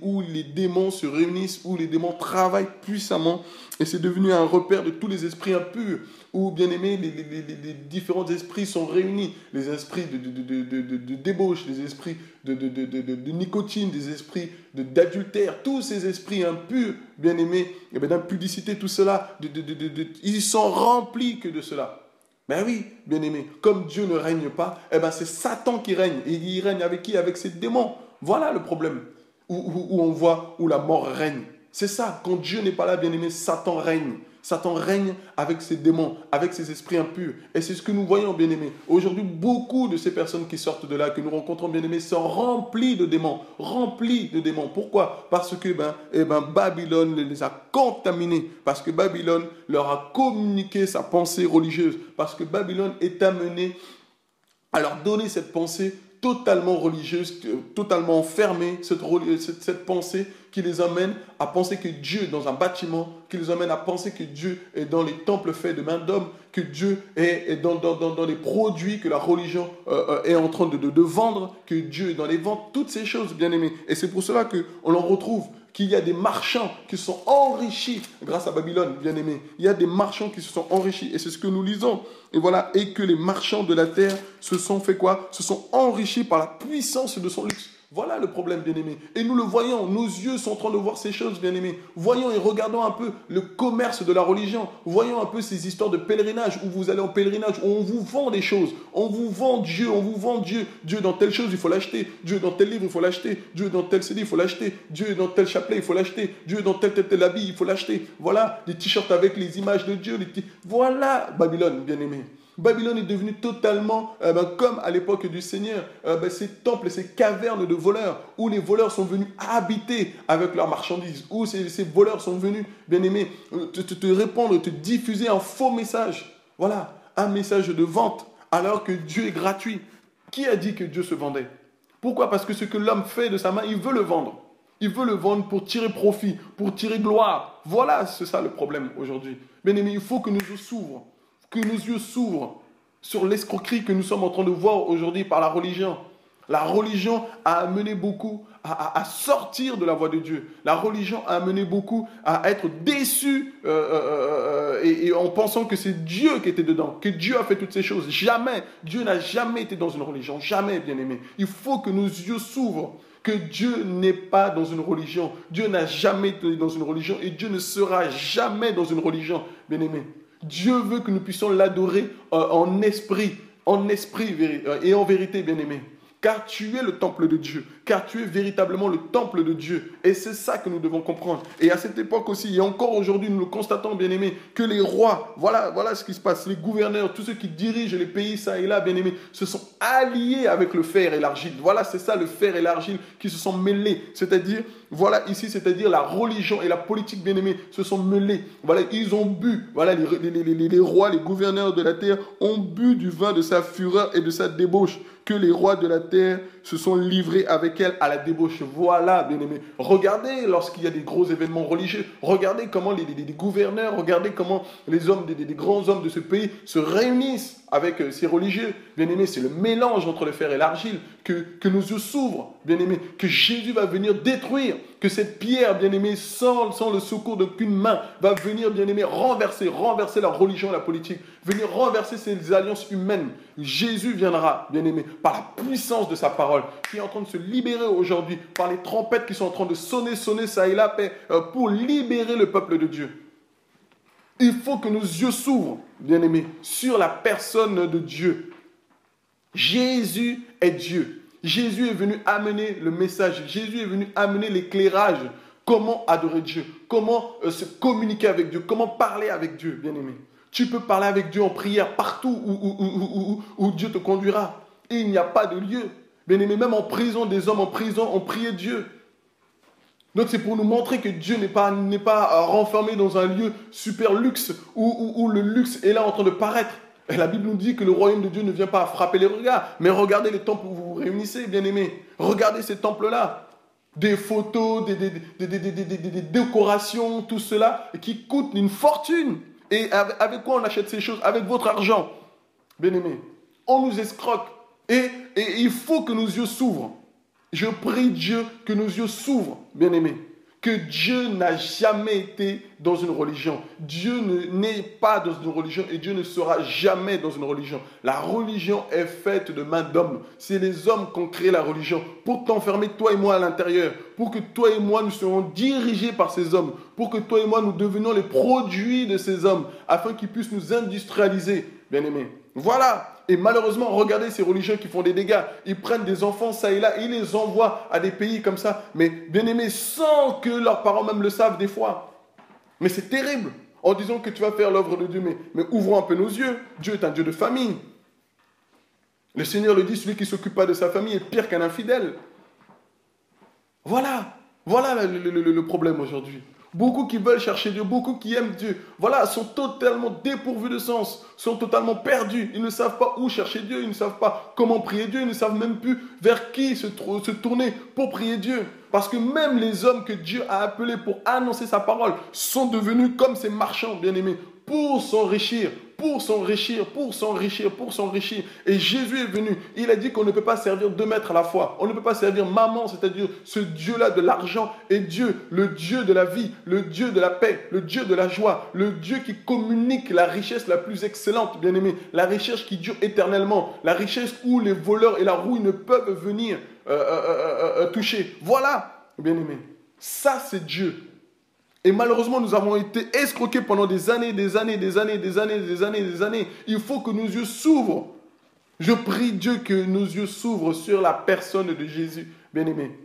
où les démons se réunissent, où les démons travaillent puissamment, et c'est devenu un repère de tous les esprits impurs, où, bien-aimés, les différents esprits sont réunis, les esprits de débauche, les esprits de nicotine, des esprits d'adultère, tous ces esprits impurs, bien-aimés, d'impudicité, tout cela, ils sont remplis que de cela. Ben oui, bien-aimés, comme Dieu ne règne pas, c'est Satan qui règne. Et il règne avec qui? Avec ses démons. Voilà le problème. Où on voit où la mort règne. C'est ça, quand Dieu n'est pas là, bien-aimé, Satan règne. Satan règne avec ses démons, avec ses esprits impurs. Et c'est ce que nous voyons, bien-aimés. Aujourd'hui, beaucoup de ces personnes qui sortent de là, que nous rencontrons, bien-aimés, sont remplies de démons. Remplis de démons. Pourquoi? Parce que Babylone les a contaminés. Parce que Babylone leur a communiqué sa pensée religieuse. Parce que Babylone est amenée à leur donner cette pensée totalement religieuse, totalement fermée, cette pensée qui les amène à penser que Dieu est dans un bâtiment, qui les amène à penser que Dieu est dans les temples faits de main d'homme, que Dieu est dans les produits que la religion est en train de vendre, que Dieu est dans les ventes, toutes ces choses, bien aimés. Et c'est pour cela qu'on en retrouve qu'il y a des marchands qui se sont enrichis grâce à Babylone, bien aimés. Il y a des marchands qui se sont enrichis, et c'est ce que nous lisons. Et voilà, et que les marchands de la terre se sont fait quoi? Se sont enrichis par la puissance de son luxe. Voilà le problème, bien-aimé. Et nous le voyons, nos yeux sont en train de voir ces choses, bien-aimés. Voyons et regardons un peu le commerce de la religion. Voyons un peu ces histoires de pèlerinage, où vous allez en pèlerinage, où on vous vend des choses. On vous vend Dieu, on vous vend Dieu. Dieu dans telle chose, il faut l'acheter. Dieu dans tel livre, il faut l'acheter. Dieu dans tel CD, il faut l'acheter. Dieu dans tel chapelet, il faut l'acheter. Dieu dans tel habit, il faut l'acheter. Voilà, les t-shirts avec les images de Dieu. Voilà Babylone, bien-aimé. Babylone est devenue totalement, comme à l'époque du Seigneur, ces temples, ces cavernes de voleurs, où les voleurs sont venus habiter avec leurs marchandises, où ces voleurs sont venus, bien-aimés, te répandre, te diffuser un faux message. Voilà, un message de vente, alors que Dieu est gratuit. Qui a dit que Dieu se vendait? Pourquoi? Parce que ce que l'homme fait de sa main, il veut le vendre. Il veut le vendre pour tirer profit, pour tirer gloire. Voilà, c'est ça le problème aujourd'hui. Bien-aimés, il faut que nos yeux s'ouvrent. Que nos yeux s'ouvrent sur l'escroquerie que nous sommes en train de voir aujourd'hui par la religion. La religion a amené beaucoup à sortir de la voie de Dieu. La religion a amené beaucoup à être déçus et en pensant que c'est Dieu qui était dedans, que Dieu a fait toutes ces choses. Jamais, Dieu n'a jamais été dans une religion, jamais, bien-aimé. Il faut que nos yeux s'ouvrent, que Dieu n'est pas dans une religion. Dieu n'a jamais été dans une religion et Dieu ne sera jamais dans une religion, bien-aimé. Dieu veut que nous puissions l'adorer en esprit et en vérité, bien-aimé. Car tu es le temple de Dieu, car tu es véritablement le temple de Dieu. Et c'est ça que nous devons comprendre. Et à cette époque aussi, et encore aujourd'hui, nous le constatons, bien-aimés, que les rois, voilà ce qui se passe, les gouverneurs, tous ceux qui dirigent les pays, ça et là, bien-aimés, se sont alliés avec le fer et l'argile. Voilà, c'est ça, le fer et l'argile qui se sont mêlés. C'est-à-dire, voilà ici, c'est-à-dire la religion et la politique, bien-aimés, se sont mêlés. Voilà, ils ont bu, voilà, les rois, les gouverneurs de la terre ont bu du vin de sa fureur et de sa débauche, que les rois de la terre se sont livrés avec elle à la débauche. Voilà, bien-aimés. Regardez lorsqu'il y a des gros événements religieux, regardez comment les gouverneurs, regardez comment les hommes, des grands hommes de ce pays se réunissent avec ces religieux. Bien-aimés, c'est le mélange entre le fer et l'argile, que nos yeux s'ouvrent, bien-aimés, que Jésus va venir détruire, que cette pierre, bien-aimés, sans le secours d'aucune main, va venir, bien-aimés, renverser la religion et la politique, venir renverser ces alliances humaines. Jésus viendra, bien-aimés, par la puissance de sa parole, qui est en train de se libérer aujourd'hui, par les trompettes qui sont en train de sonner ça et là, pour libérer le peuple de Dieu. Il faut que nos yeux s'ouvrent, bien-aimés, sur la personne de Dieu. Jésus est Dieu. Jésus est venu amener le message. Jésus est venu amener l'éclairage. Comment adorer Dieu? Comment se communiquer avec Dieu? Comment parler avec Dieu, bien-aimés? Tu peux parler avec Dieu en prière partout où Dieu te conduira. Et il n'y a pas de lieu. Bien-aimé, même en prison, des hommes en prison ont prié Dieu. Donc c'est pour nous montrer que Dieu n'est pas renfermé dans un lieu super luxe où le luxe est là en train de paraître. Et la Bible nous dit que le royaume de Dieu ne vient pas frapper les regards. Mais regardez les temples où vous vous réunissez, bien-aimés. Regardez ces temples-là. Des photos, des décorations, tout cela qui coûte une fortune. Et avec quoi on achète ces choses? Avec votre argent. Bien-aimés, on nous escroque. Et il faut que nos yeux s'ouvrent. Je prie Dieu que nos yeux s'ouvrent, bien-aimés. Que Dieu n'a jamais été dans une religion. Dieu n'est pas dans une religion et Dieu ne sera jamais dans une religion. La religion est faite de mains d'hommes. C'est les hommes qui ont créé la religion pour t'enfermer, toi et moi, à l'intérieur. Pour que toi et moi, nous soyons dirigés par ces hommes. Pour que toi et moi, nous devenions les produits de ces hommes. Afin qu'ils puissent nous industrialiser, bien-aimés. Voilà. Et malheureusement, regardez ces religieux qui font des dégâts. Ils prennent des enfants, ça et là, et ils les envoient à des pays comme ça. Mais bien aimés, sans que leurs parents même le savent des fois. Mais c'est terrible. En disant que tu vas faire l'œuvre de Dieu. Mais ouvrons un peu nos yeux. Dieu est un Dieu de famille. Le Seigneur le dit, celui qui ne s'occupe pas de sa famille est pire qu'un infidèle. Voilà. Voilà le problème aujourd'hui. Beaucoup qui veulent chercher Dieu, beaucoup qui aiment Dieu, voilà, sont totalement dépourvus de sens, sont totalement perdus. Ils ne savent pas où chercher Dieu, ils ne savent pas comment prier Dieu, ils ne savent même plus vers qui se tourner pour prier Dieu. Parce que même les hommes que Dieu a appelés pour annoncer sa parole sont devenus comme ces marchands, bien-aimés, pour s'enrichir, pour s'enrichir, pour s'enrichir, pour s'enrichir. Et Jésus est venu, il a dit qu'on ne peut pas servir deux maîtres à la fois. On ne peut pas servir maman, c'est-à-dire ce Dieu-là de l'argent, et Dieu, le Dieu de la vie, le Dieu de la paix, le Dieu de la joie, le Dieu qui communique la richesse la plus excellente, bien-aimé, la richesse qui dure éternellement, la richesse où les voleurs et la rouille ne peuvent venir toucher. Voilà, bien-aimé, ça c'est Dieu. Et malheureusement, nous avons été escroqués pendant des années, des années, des années, des années, des années, des années. Il faut que nos yeux s'ouvrent. Je prie Dieu que nos yeux s'ouvrent sur la personne de Jésus, bien-aimé.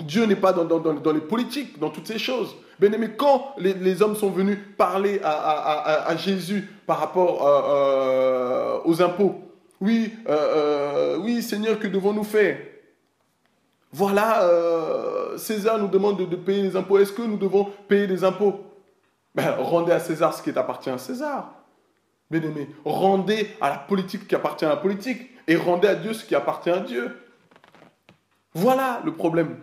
Dieu n'est pas dans les politiques, dans toutes ces choses. Bien-aimé, quand les hommes sont venus parler à Jésus par rapport aux impôts, oui, Seigneur, que devons-nous faire? Voilà, César nous demande de payer les impôts. Est-ce que nous devons payer les impôts? Rendez à César ce qui appartient à César. Bien-aimé, rendez à la politique qui appartient à la politique et rendez à Dieu ce qui appartient à Dieu. Voilà le problème.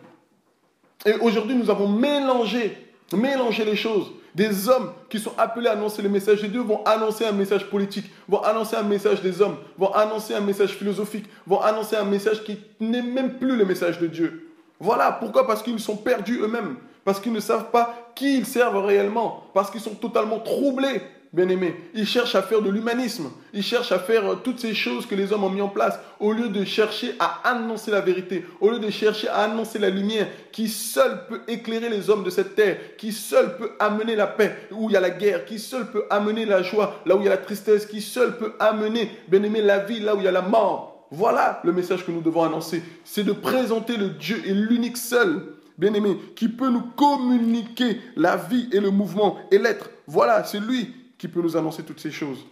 Et aujourd'hui, nous avons mélangé les choses. Des hommes qui sont appelés à annoncer le message de Dieu vont annoncer un message politique, vont annoncer un message des hommes, vont annoncer un message philosophique, vont annoncer un message qui n'est même plus le message de Dieu. Voilà, pourquoi? Parce qu'ils sont perdus eux-mêmes, parce qu'ils ne savent pas qui ils servent réellement, parce qu'ils sont totalement troublés, bien-aimés. Ils cherchent à faire de l'humanisme, ils cherchent à faire toutes ces choses que les hommes ont mis en place, au lieu de chercher à annoncer la vérité, au lieu de chercher à annoncer la lumière, qui seule peut éclairer les hommes de cette terre, qui seule peut amener la paix où il y a la guerre, qui seule peut amener la joie là où il y a la tristesse, qui seule peut amener, bien-aimé, la vie là où il y a la mort. Voilà le message que nous devons annoncer, c'est de présenter le Dieu et l'unique seul, bien-aimé, qui peut nous communiquer la vie et le mouvement et l'être. Voilà, c'est lui qui peut nous annoncer toutes ces choses.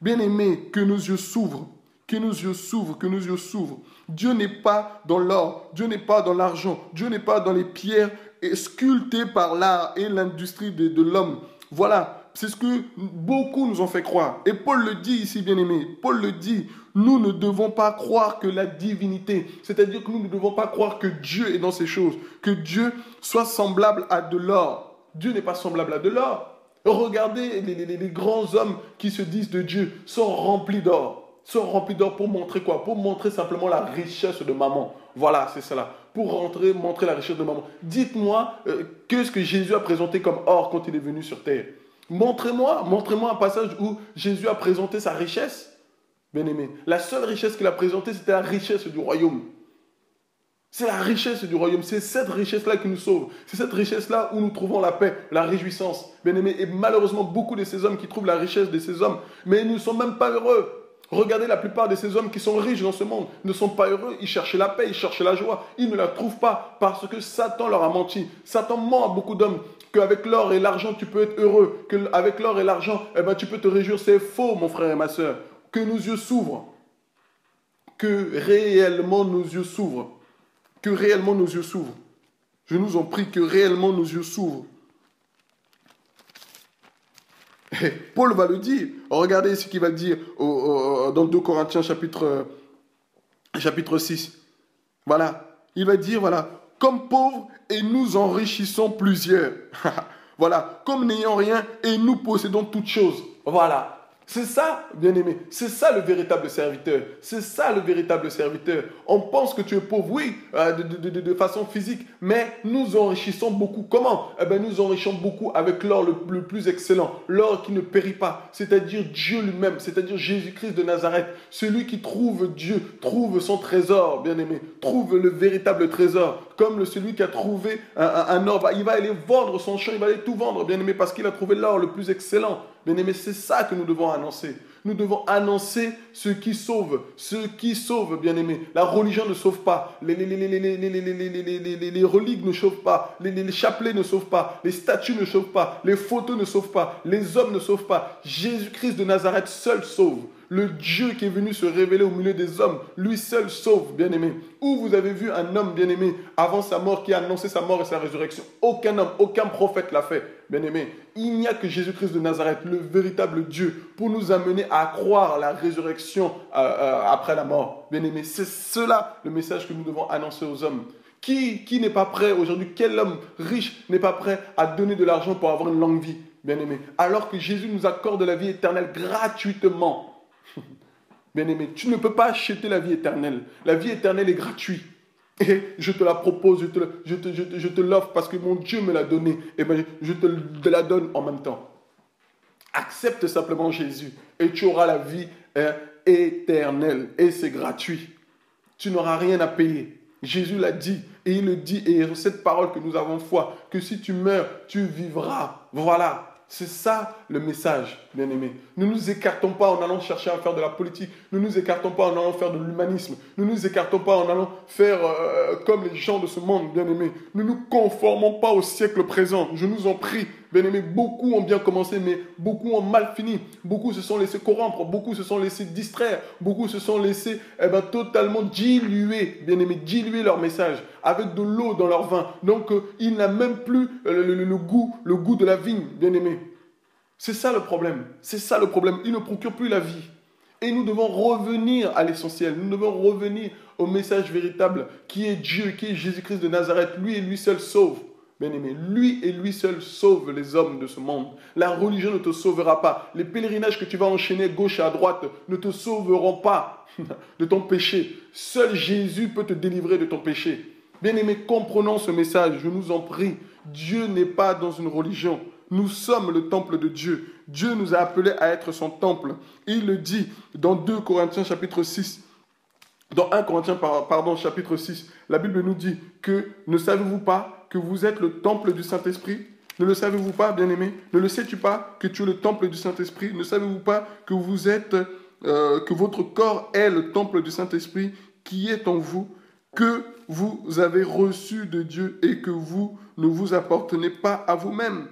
Bien-aimé, que nos yeux s'ouvrent, que nos yeux s'ouvrent, que nos yeux s'ouvrent. Dieu n'est pas dans l'or, Dieu n'est pas dans l'argent, Dieu n'est pas dans les pierres sculptées par l'art et l'industrie de l'homme. Voilà, c'est ce que beaucoup nous ont fait croire. Et Paul le dit ici, bien-aimé, Paul le dit, nous ne devons pas croire que la divinité, c'est-à-dire que nous ne devons pas croire que Dieu est dans ces choses, que Dieu soit semblable à de l'or. Dieu n'est pas semblable à de l'or. Regardez les grands hommes qui se disent de Dieu sont remplis d'or. Sont remplis d'or pour montrer quoi? Pour montrer simplement la richesse de maman. Voilà, c'est cela. Pour montrer la richesse de maman. Dites-moi qu'est-ce que Jésus a présenté comme or quand il est venu sur terre. Montrez-moi un passage où Jésus a présenté sa richesse. Bien-aimé, la seule richesse qu'il a présentée, c'était la richesse du royaume. C'est la richesse du royaume, c'est cette richesse-là qui nous sauve. C'est cette richesse-là où nous trouvons la paix, la réjouissance. Bien-aimé, et malheureusement, beaucoup de ces hommes qui trouvent la richesse de ces hommes, mais ils ne sont même pas heureux. Regardez la plupart de ces hommes qui sont riches dans ce monde ne sont pas heureux. Ils cherchent la paix, ils cherchent la joie. Ils ne la trouvent pas parce que Satan leur a menti. Satan ment à beaucoup d'hommes qu'avec l'or et l'argent, tu peux être heureux. Qu'avec l'or et l'argent, tu peux te réjouir. C'est faux, mon frère et ma soeur. Que nos yeux s'ouvrent. Que réellement nos yeux s'ouvrent. Que réellement nos yeux s'ouvrent. Je nous en prie que réellement nos yeux s'ouvrent. Et Paul va le dire. Regardez ce qu'il va dire dans 2 Corinthiens chapitre 6. Voilà. Il va dire, voilà, comme pauvres et nous enrichissons plusieurs. Voilà. Comme n'ayant rien et nous possédons toutes choses. Voilà. C'est ça, bien-aimé, c'est ça le véritable serviteur. C'est ça le véritable serviteur. On pense que tu es pauvre, oui, de façon physique, mais nous enrichissons beaucoup. Comment? Nous enrichissons beaucoup avec l'or le plus excellent, l'or qui ne périt pas, c'est-à-dire Dieu lui-même, c'est-à-dire Jésus-Christ de Nazareth. Celui qui trouve Dieu, trouve son trésor, bien-aimé, trouve le véritable trésor. Comme celui qui a trouvé un or, il va aller vendre son champ, il va aller tout vendre, bien-aimé, parce qu'il a trouvé l'or le plus excellent. Bien-aimé, c'est ça que nous devons annoncer. Nous devons annoncer ce qui sauve. Ce qui sauve, bien-aimé. La religion ne sauve pas. Les reliques ne sauvent pas. Les chapelets ne sauvent pas. Les statues ne sauvent pas. Les photos ne sauvent pas. Les hommes ne sauvent pas. Jésus-Christ de Nazareth seul sauve. Le Dieu qui est venu se révéler au milieu des hommes, lui seul sauve, bien-aimé. Où vous avez vu un homme, bien-aimé, avant sa mort, qui a annoncé sa mort et sa résurrection? Aucun homme, aucun prophète l'a fait, bien-aimé. Il n'y a que Jésus-Christ de Nazareth, le véritable Dieu, pour nous amener à croire à la résurrection après la mort, bien-aimé. C'est cela le message que nous devons annoncer aux hommes. Qui n'est pas prêt aujourd'hui? Quel homme riche n'est pas prêt à donner de l'argent pour avoir une longue vie, bien-aimé? Alors que Jésus nous accorde la vie éternelle gratuitement. Bien-aimé, tu ne peux pas acheter la vie éternelle. La vie éternelle est gratuite. Et je te la propose, je te l'offre parce que mon Dieu me l'a donnée. Et bien, je te la donne en même temps. Accepte simplement Jésus et tu auras la vie éternelle. Et c'est gratuit. Tu n'auras rien à payer. Jésus l'a dit. Et il le dit. Et cette parole que nous avons foi, que si tu meurs, tu vivras. Voilà. C'est ça le message, bien-aimé. Ne nous écartons pas en allant chercher à faire de la politique. Ne nous écartons pas en allant faire de l'humanisme. Ne nous écartons pas en allant faire comme les gens de ce monde, bien-aimé. Ne nous conformons pas au siècle présent. Je nous en prie, bien-aimé. Beaucoup ont bien commencé, mais beaucoup ont mal fini. Beaucoup se sont laissés corrompre. Beaucoup se sont laissés distraire. Beaucoup se sont laissés totalement diluer, bien-aimé, diluer leur message avec de l'eau dans leur vin. Donc, il n'a même plus le goût de la vigne, bien-aimé. C'est ça le problème. C'est ça le problème. Il ne procure plus la vie. Et nous devons revenir à l'essentiel. Nous devons revenir au message véritable qui est Dieu, qui est Jésus-Christ de Nazareth. Lui et lui seul sauve. Bien-aimé, lui et lui seul sauve les hommes de ce monde. La religion ne te sauvera pas. Les pèlerinages que tu vas enchaîner gauche et à droite ne te sauveront pas de ton péché. Seul Jésus peut te délivrer de ton péché. Bien-aimé, comprenons ce message, je nous en prie. Dieu n'est pas dans une religion. Nous sommes le temple de Dieu. Dieu nous a appelés à être son temple. Il le dit dans 2 Corinthiens chapitre 6. Dans 1 Corinthiens, chapitre 6, la Bible nous dit que ne savez-vous pas que vous êtes le temple du Saint-Esprit? Ne le savez-vous pas, bien-aimé? Ne le sais-tu pas que tu es le temple du Saint-Esprit? Ne savez-vous pas que vous êtes, que votre corps est le temple du Saint-Esprit qui est en vous, que vous avez reçu de Dieu et que vous ne vous appartenez pas à vous-même?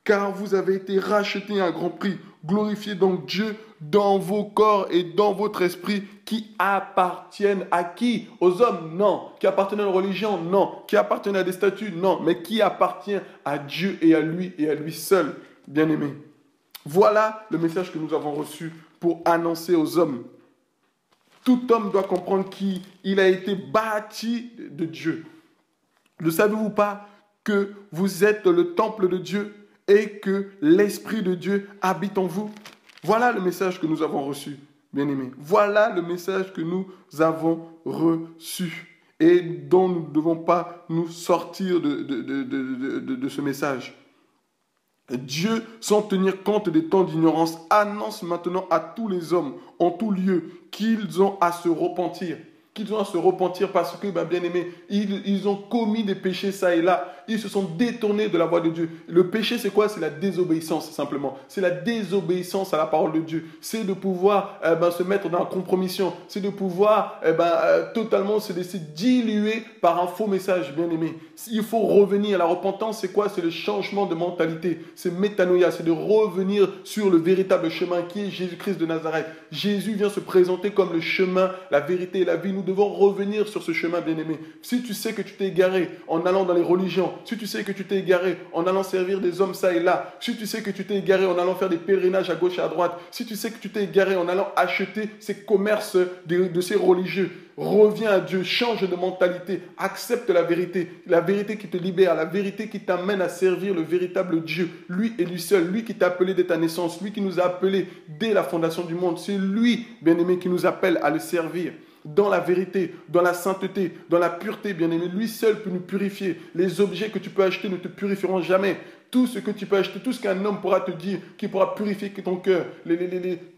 Car vous avez été rachetés à un grand prix. Glorifiez donc Dieu dans vos corps et dans votre esprit qui appartiennent à qui? Aux hommes? Non. Qui appartiennent à une religion? Non. Qui appartiennent à des statuts? Non. Mais qui appartient à Dieu et à lui seul, bien-aimé. Voilà le message que nous avons reçu pour annoncer aux hommes. Tout homme doit comprendre qu'il a été bâti de Dieu. Ne savez-vous pas que vous êtes le temple de Dieu et que l'Esprit de Dieu habite en vous? Voilà le message que nous avons reçu, bien-aimés. Voilà le message que nous avons reçu et dont nous ne devons pas nous sortir de ce message. Dieu, sans tenir compte des temps d'ignorance, annonce maintenant à tous les hommes, en tout lieu, qu'ils ont à se repentir. qu'ils ont à se repentir parce que, bien aimé, ils ont commis des péchés ça et là. Ils se sont détournés de la voie de Dieu. Le péché, c'est quoi? C'est la désobéissance, simplement. C'est la désobéissance à la parole de Dieu. C'est de pouvoir se mettre dans la compromission. C'est de pouvoir totalement se laisser diluer par un faux message, bien aimé. Il faut revenir. La repentance, c'est quoi? C'est le changement de mentalité. C'est métanoïa. C'est de revenir sur le véritable chemin qui est Jésus-Christ de Nazareth. Jésus vient se présenter comme le chemin, la vérité et la vie. Nous devons revenir sur ce chemin, bien aimé. Si tu sais que tu t'es égaré en allant dans les religions, si tu sais que tu t'es égaré en allant servir des hommes ça et là, si tu sais que tu t'es égaré en allant faire des pèlerinages à gauche et à droite, si tu sais que tu t'es égaré en allant acheter ces commerces de ces religieux, reviens à Dieu, change de mentalité, accepte la vérité qui te libère, la vérité qui t'amène à servir le véritable Dieu, lui et lui seul, lui qui t'a appelé dès ta naissance, lui qui nous a appelés dès la fondation du monde, c'est lui, bien-aimé, qui nous appelle à le servir. Dans la vérité, dans la sainteté, dans la pureté, bien-aimé, lui seul peut nous purifier. Les objets que tu peux acheter ne te purifieront jamais. Tout ce que tu peux acheter, tout ce qu'un homme pourra te dire, qui pourra purifier ton cœur,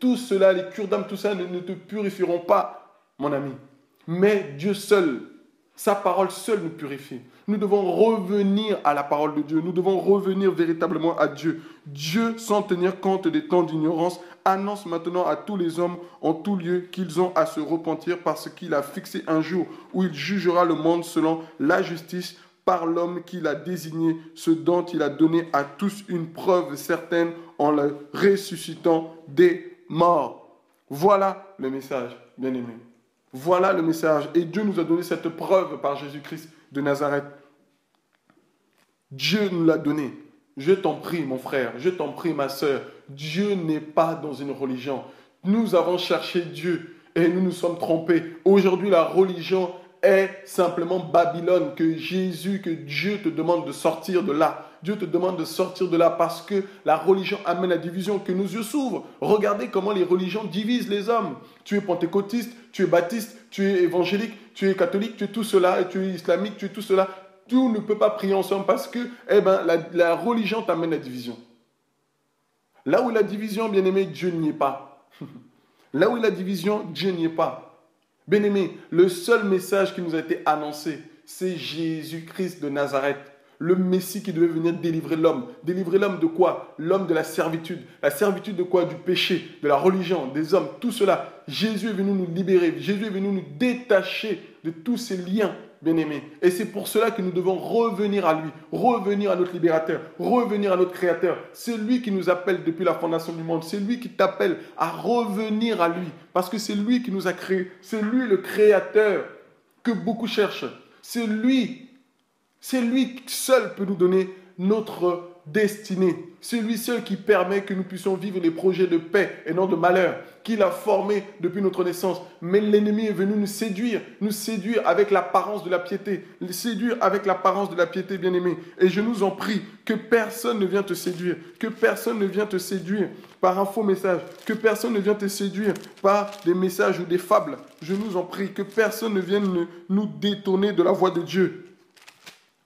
tout cela, les cures d'âme, tout ça ne te purifieront pas, mon ami. Mais Dieu seul, sa parole seule nous purifie. Nous devons revenir à la parole de Dieu. Nous devons revenir véritablement à Dieu. Dieu, sans tenir compte des temps d'ignorance, annonce maintenant à tous les hommes en tout lieu qu'ils ont à se repentir parce qu'il a fixé un jour où il jugera le monde selon la justice par l'homme qu'il a désigné, ce dont il a donné à tous une preuve certaine en le ressuscitant des morts. Voilà le message, bien-aimé. Voilà le message. Et Dieu nous a donné cette preuve par Jésus-Christ de Nazareth. Dieu nous l'a donné. Je t'en prie, mon frère. Je t'en prie, ma sœur. Dieu n'est pas dans une religion. Nous avons cherché Dieu et nous nous sommes trompés. Aujourd'hui, la religion est simplement Babylone, que Dieu te demande de sortir de là. Dieu te demande de sortir de là parce que la religion amène la division, que nos yeux s'ouvrent. Regardez comment les religions divisent les hommes. Tu es pentecôtiste, tu es baptiste, tu es évangélique, tu es catholique, tu es tout cela, et tu es islamique, tu es tout cela. Tout ne peut pas prier ensemble parce que la religion t'amène la division. Là où la division, bien-aimé, Dieu n'y est pas. Là où la division, Dieu n'y est pas. Bien-aimé, le seul message qui nous a été annoncé, c'est Jésus-Christ de Nazareth. Le Messie qui devait venir délivrer l'homme. Délivrer l'homme de quoi? L'homme de la servitude. La servitude de quoi? Du péché, de la religion, des hommes, tout cela. Jésus est venu nous libérer. Jésus est venu nous détacher de tous ces liens, bien-aimés. Et c'est pour cela que nous devons revenir à lui, revenir à notre libérateur, revenir à notre créateur. C'est lui qui nous appelle depuis la fondation du monde. C'est lui qui t'appelle à revenir à lui. Parce que c'est lui qui nous a créés. C'est lui le créateur que beaucoup cherchent. C'est lui seul peut nous donner notre destinée. C'est lui seul qui permet que nous puissions vivre les projets de paix et non de malheur, qu'il a formés depuis notre naissance. Mais l'ennemi est venu nous séduire avec l'apparence de la piété, séduire avec l'apparence de la piété, bien-aimé. Et je nous en prie, que personne ne vienne te séduire, que personne ne vienne te séduire par un faux message, que personne ne vienne te séduire par des messages ou des fables. Je nous en prie, que personne ne vienne nous détourner de la voie de Dieu.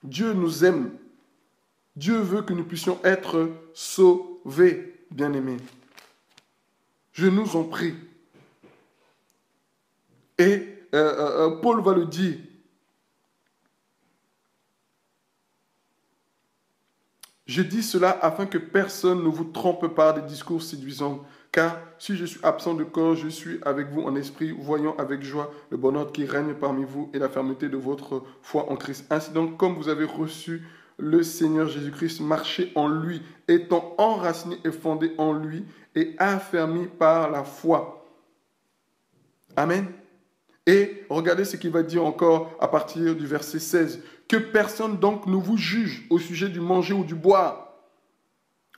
Dieu nous aime. Dieu veut que nous puissions être sauvés, bien-aimés. Je nous en prie. Et Paul va le dire. Je dis cela afin que personne ne vous trompe par des discours séduisants. Car si je suis absent de corps, je suis avec vous en esprit, voyant avec joie le bonheur qui règne parmi vous et la fermeté de votre foi en Christ. Ainsi donc, comme vous avez reçu le Seigneur Jésus-Christ, marchez en lui, étant enraciné et fondé en lui et affermi par la foi. Amen. Et regardez ce qu'il va dire encore à partir du verset 16. Que personne donc ne vous juge au sujet du manger ou du boire.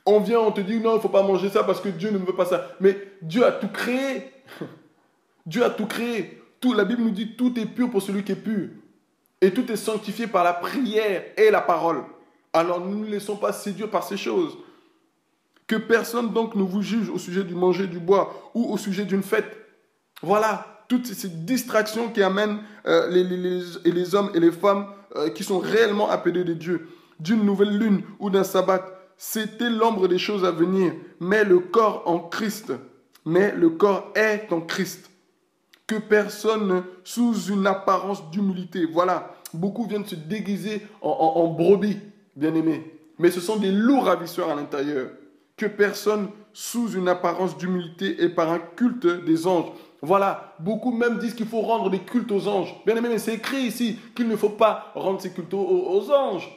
On vient, on te dit non, il ne faut pas manger ça parce que Dieu ne veut pas ça. Mais Dieu a tout créé. Dieu a tout créé. La Bible nous dit tout est pur pour celui qui est pur. Et tout est sanctifié par la prière et la parole. Alors ne nous laissons pas séduire par ces choses. Que personne donc ne vous juge au sujet du manger, du boire ou au sujet d'une fête. Voilà, toutes ces distractions qui amènent les hommes et les femmes qui sont réellement appelés de Dieu. D'une nouvelle lune ou d'un sabbat. C'était l'ombre des choses à venir, mais le corps en Christ. Mais le corps est en Christ. que personne sous une apparence d'humilité. Voilà, beaucoup viennent se déguiser en brebis, bien-aimés. Mais ce sont des loups ravisseurs à l'intérieur. Que personne sous une apparence d'humilité et par un culte des anges. Voilà, beaucoup même disent qu'il faut rendre des cultes aux anges. Bien-aimés, mais c'est écrit ici qu'il ne faut pas rendre ces cultes aux anges.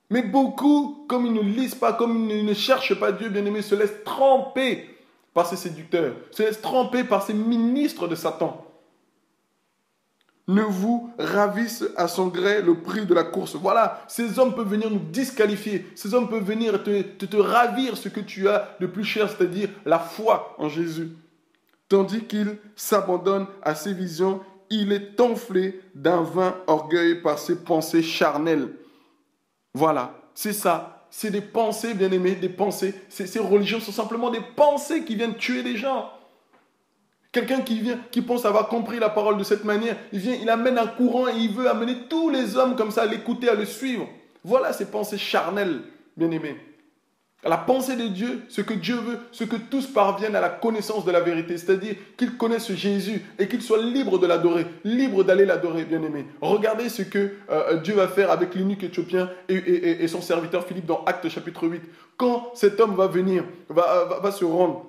Mais beaucoup, comme ils ne lisent pas, comme ils ne cherchent pas Dieu, bien-aimés, se laissent tremper par ces séducteurs, se laissent tremper par ces ministres de Satan. Ne vous ravisse à son gré le prix de la course. Voilà, ces hommes peuvent venir nous disqualifier. Ces hommes peuvent venir te ravir ce que tu as de plus cher, c'est-à-dire la foi en Jésus. Tandis qu'il s'abandonne à ses visions, il est enflé d'un vain orgueil par ses pensées charnelles. Voilà, c'est ça. C'est des pensées, bien-aimés, des pensées. Ces religions sont simplement des pensées qui viennent tuer les gens. Quelqu'un qui pense avoir compris la parole de cette manière, il amène un courant et il veut amener tous les hommes comme ça à l'écouter, à le suivre. Voilà ces pensées charnelles, bien-aimés. La pensée de Dieu, ce que Dieu veut, ce que tous parviennent à la connaissance de la vérité, c'est-à-dire qu'ils connaissent Jésus et qu'ils soient libres de l'adorer, libres d'aller l'adorer, bien-aimés. Regardez ce que Dieu va faire avec l'eunuque éthiopien et son serviteur Philippe dans Actes chapitre 8. Quand cet homme va venir, va se rendre,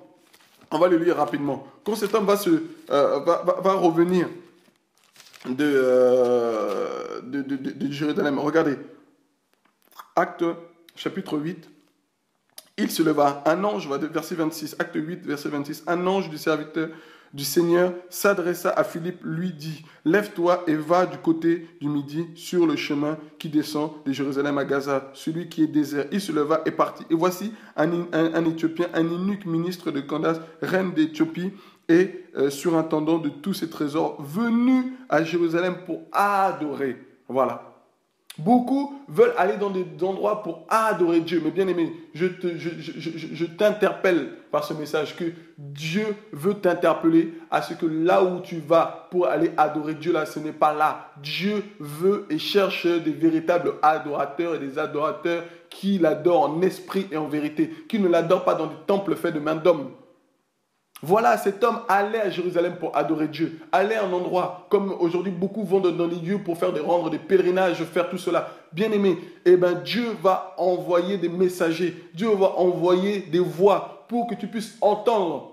on va le lire rapidement. Quand cet homme va revenir de Jérusalem, regardez, Acte chapitre 8, il se leva, un ange, verset 26, acte 8, verset 26, un ange du serviteur du Seigneur s'adressa à Philippe, lui dit, lève-toi et va du côté du midi sur le chemin qui descend de Jérusalem à Gaza, celui qui est désert. Il se leva et partit. Et voici un Éthiopien, un eunuque ministre de Candace, reine d'Éthiopie, et surintendant de tous ses trésors, venu à Jérusalem pour adorer. Voilà. Beaucoup veulent aller dans des endroits pour adorer Dieu. Mais bien aimé, je t'interpelle par ce message que Dieu veut t'interpeller à ce que là où tu vas pour aller adorer Dieu, là, ce n'est pas là. Dieu veut et cherche des véritables adorateurs et des adorateurs qui l'adorent en esprit et en vérité, qui ne l'adorent pas dans des temples faits de main d'homme. Voilà, cet homme allait à Jérusalem pour adorer Dieu, allait à un endroit, comme aujourd'hui beaucoup vont dans les lieux pour rendre des pèlerinages, faire tout cela. Bien aimé, eh bien Dieu va envoyer des messagers, Dieu va envoyer des voix pour que tu puisses entendre.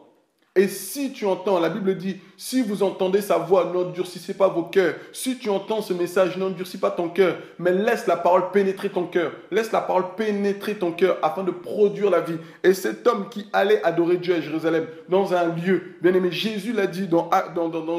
Et si tu entends, la Bible dit, si vous entendez sa voix, n'endurcissez pas vos cœurs. Si tu entends ce message, n'endurcis pas ton cœur, mais laisse la parole pénétrer ton cœur. Laisse la parole pénétrer ton cœur afin de produire la vie. Et cet homme qui allait adorer Dieu à Jérusalem, dans un lieu, bien aimé, Jésus l'a dit dans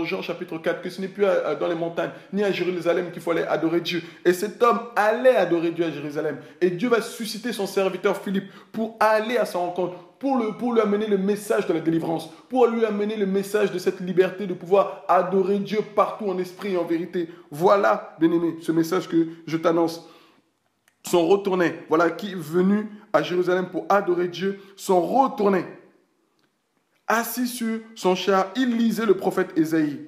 Jean chapitre 4, que ce n'est plus dans les montagnes, ni à Jérusalem qu'il faut aller adorer Dieu. Et cet homme allait adorer Dieu à Jérusalem. Et Dieu va susciter son serviteur Philippe pour aller à sa rencontre, pour lui amener le message de la délivrance, pour lui amener le message de cette liberté de pouvoir adorer Dieu partout en esprit et en vérité. Voilà, bien-aimé, ce message que je t'annonce. Sont retournés, voilà, qui est venu à Jérusalem pour adorer Dieu, sont retournés. Assis sur son char, il lisait le prophète Ésaïe.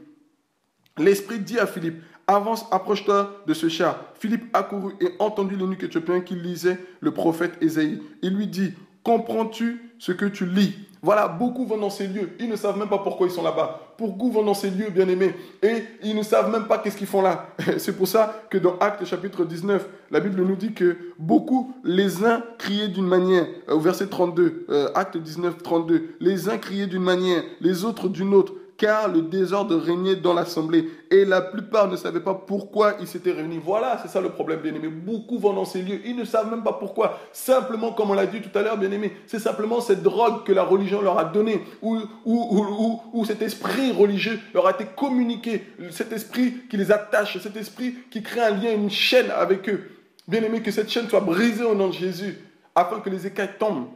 L'Esprit dit à Philippe, avance, approche-toi de ce char. Philippe accourut et entendit l'eunuque éthiopien qui lisait le prophète Ésaïe. Il lui dit, comprends-tu ce que tu lis? Voilà, beaucoup vont dans ces lieux. Ils ne savent même pas pourquoi ils sont là-bas. Beaucoup vont dans ces lieux, bien-aimés. Et ils ne savent même pas qu'est-ce qu'ils font là. C'est pour ça que dans Actes chapitre 19, la Bible nous dit que beaucoup, les uns criaient d'une manière. Au verset 32, Actes 19, 32. Les uns criaient d'une manière, les autres d'une autre. Car le désordre régnait dans l'assemblée et la plupart ne savaient pas pourquoi ils s'étaient réunis. Voilà, c'est ça le problème, bien-aimé. Beaucoup vont dans ces lieux, ils ne savent même pas pourquoi. Simplement, comme on l'a dit tout à l'heure, bien-aimé, c'est simplement cette drogue que la religion leur a donnée, ou cet esprit religieux leur a été communiqué, cet esprit qui les attache, cet esprit qui crée un lien, une chaîne avec eux. Bien-aimé, que cette chaîne soit brisée au nom de Jésus, afin que les écailles tombent.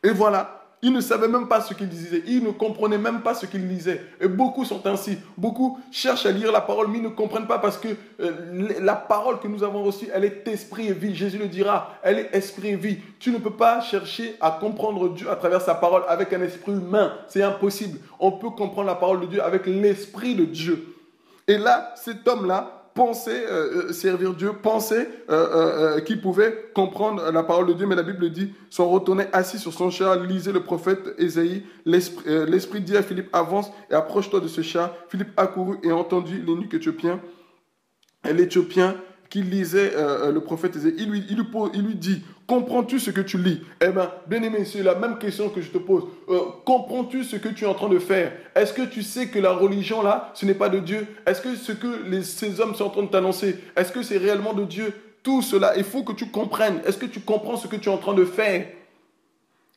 Et voilà. Ils ne savaient même pas ce qu'ils disaient. Ils ne comprenaient même pas ce qu'ils lisaient. Et beaucoup sont ainsi. Beaucoup cherchent à lire la parole, mais ils ne comprennent pas parce que la parole que nous avons reçue, elle est esprit et vie. Jésus le dira, elle est esprit et vie. Tu ne peux pas chercher à comprendre Dieu à travers sa parole avec un esprit humain. C'est impossible. On peut comprendre la parole de Dieu avec l'esprit de Dieu. Et là, cet homme-là, pensaient servir Dieu, pensaient qu'ils pouvaient comprendre la parole de Dieu, mais la Bible dit, sont retournés assis sur son char, lisait le prophète Ésaïe. L'Esprit dit à Philippe, avance et approche-toi de ce char. Philippe accourut et entendit l'eunuque éthiopien, l'Éthiopien qui lisait le prophète Ésaïe. Il lui dit, comprends-tu ce que tu lis? Eh bien, bien-aimé, c'est la même question que je te pose. Comprends-tu ce que tu es en train de faire? Est-ce que tu sais que la religion, là, ce n'est pas de Dieu? Est-ce que ce que ces hommes sont en train de t'annoncer, est-ce que c'est réellement de Dieu? Tout cela, il faut que tu comprennes. Est-ce que tu comprends ce que tu es en train de faire?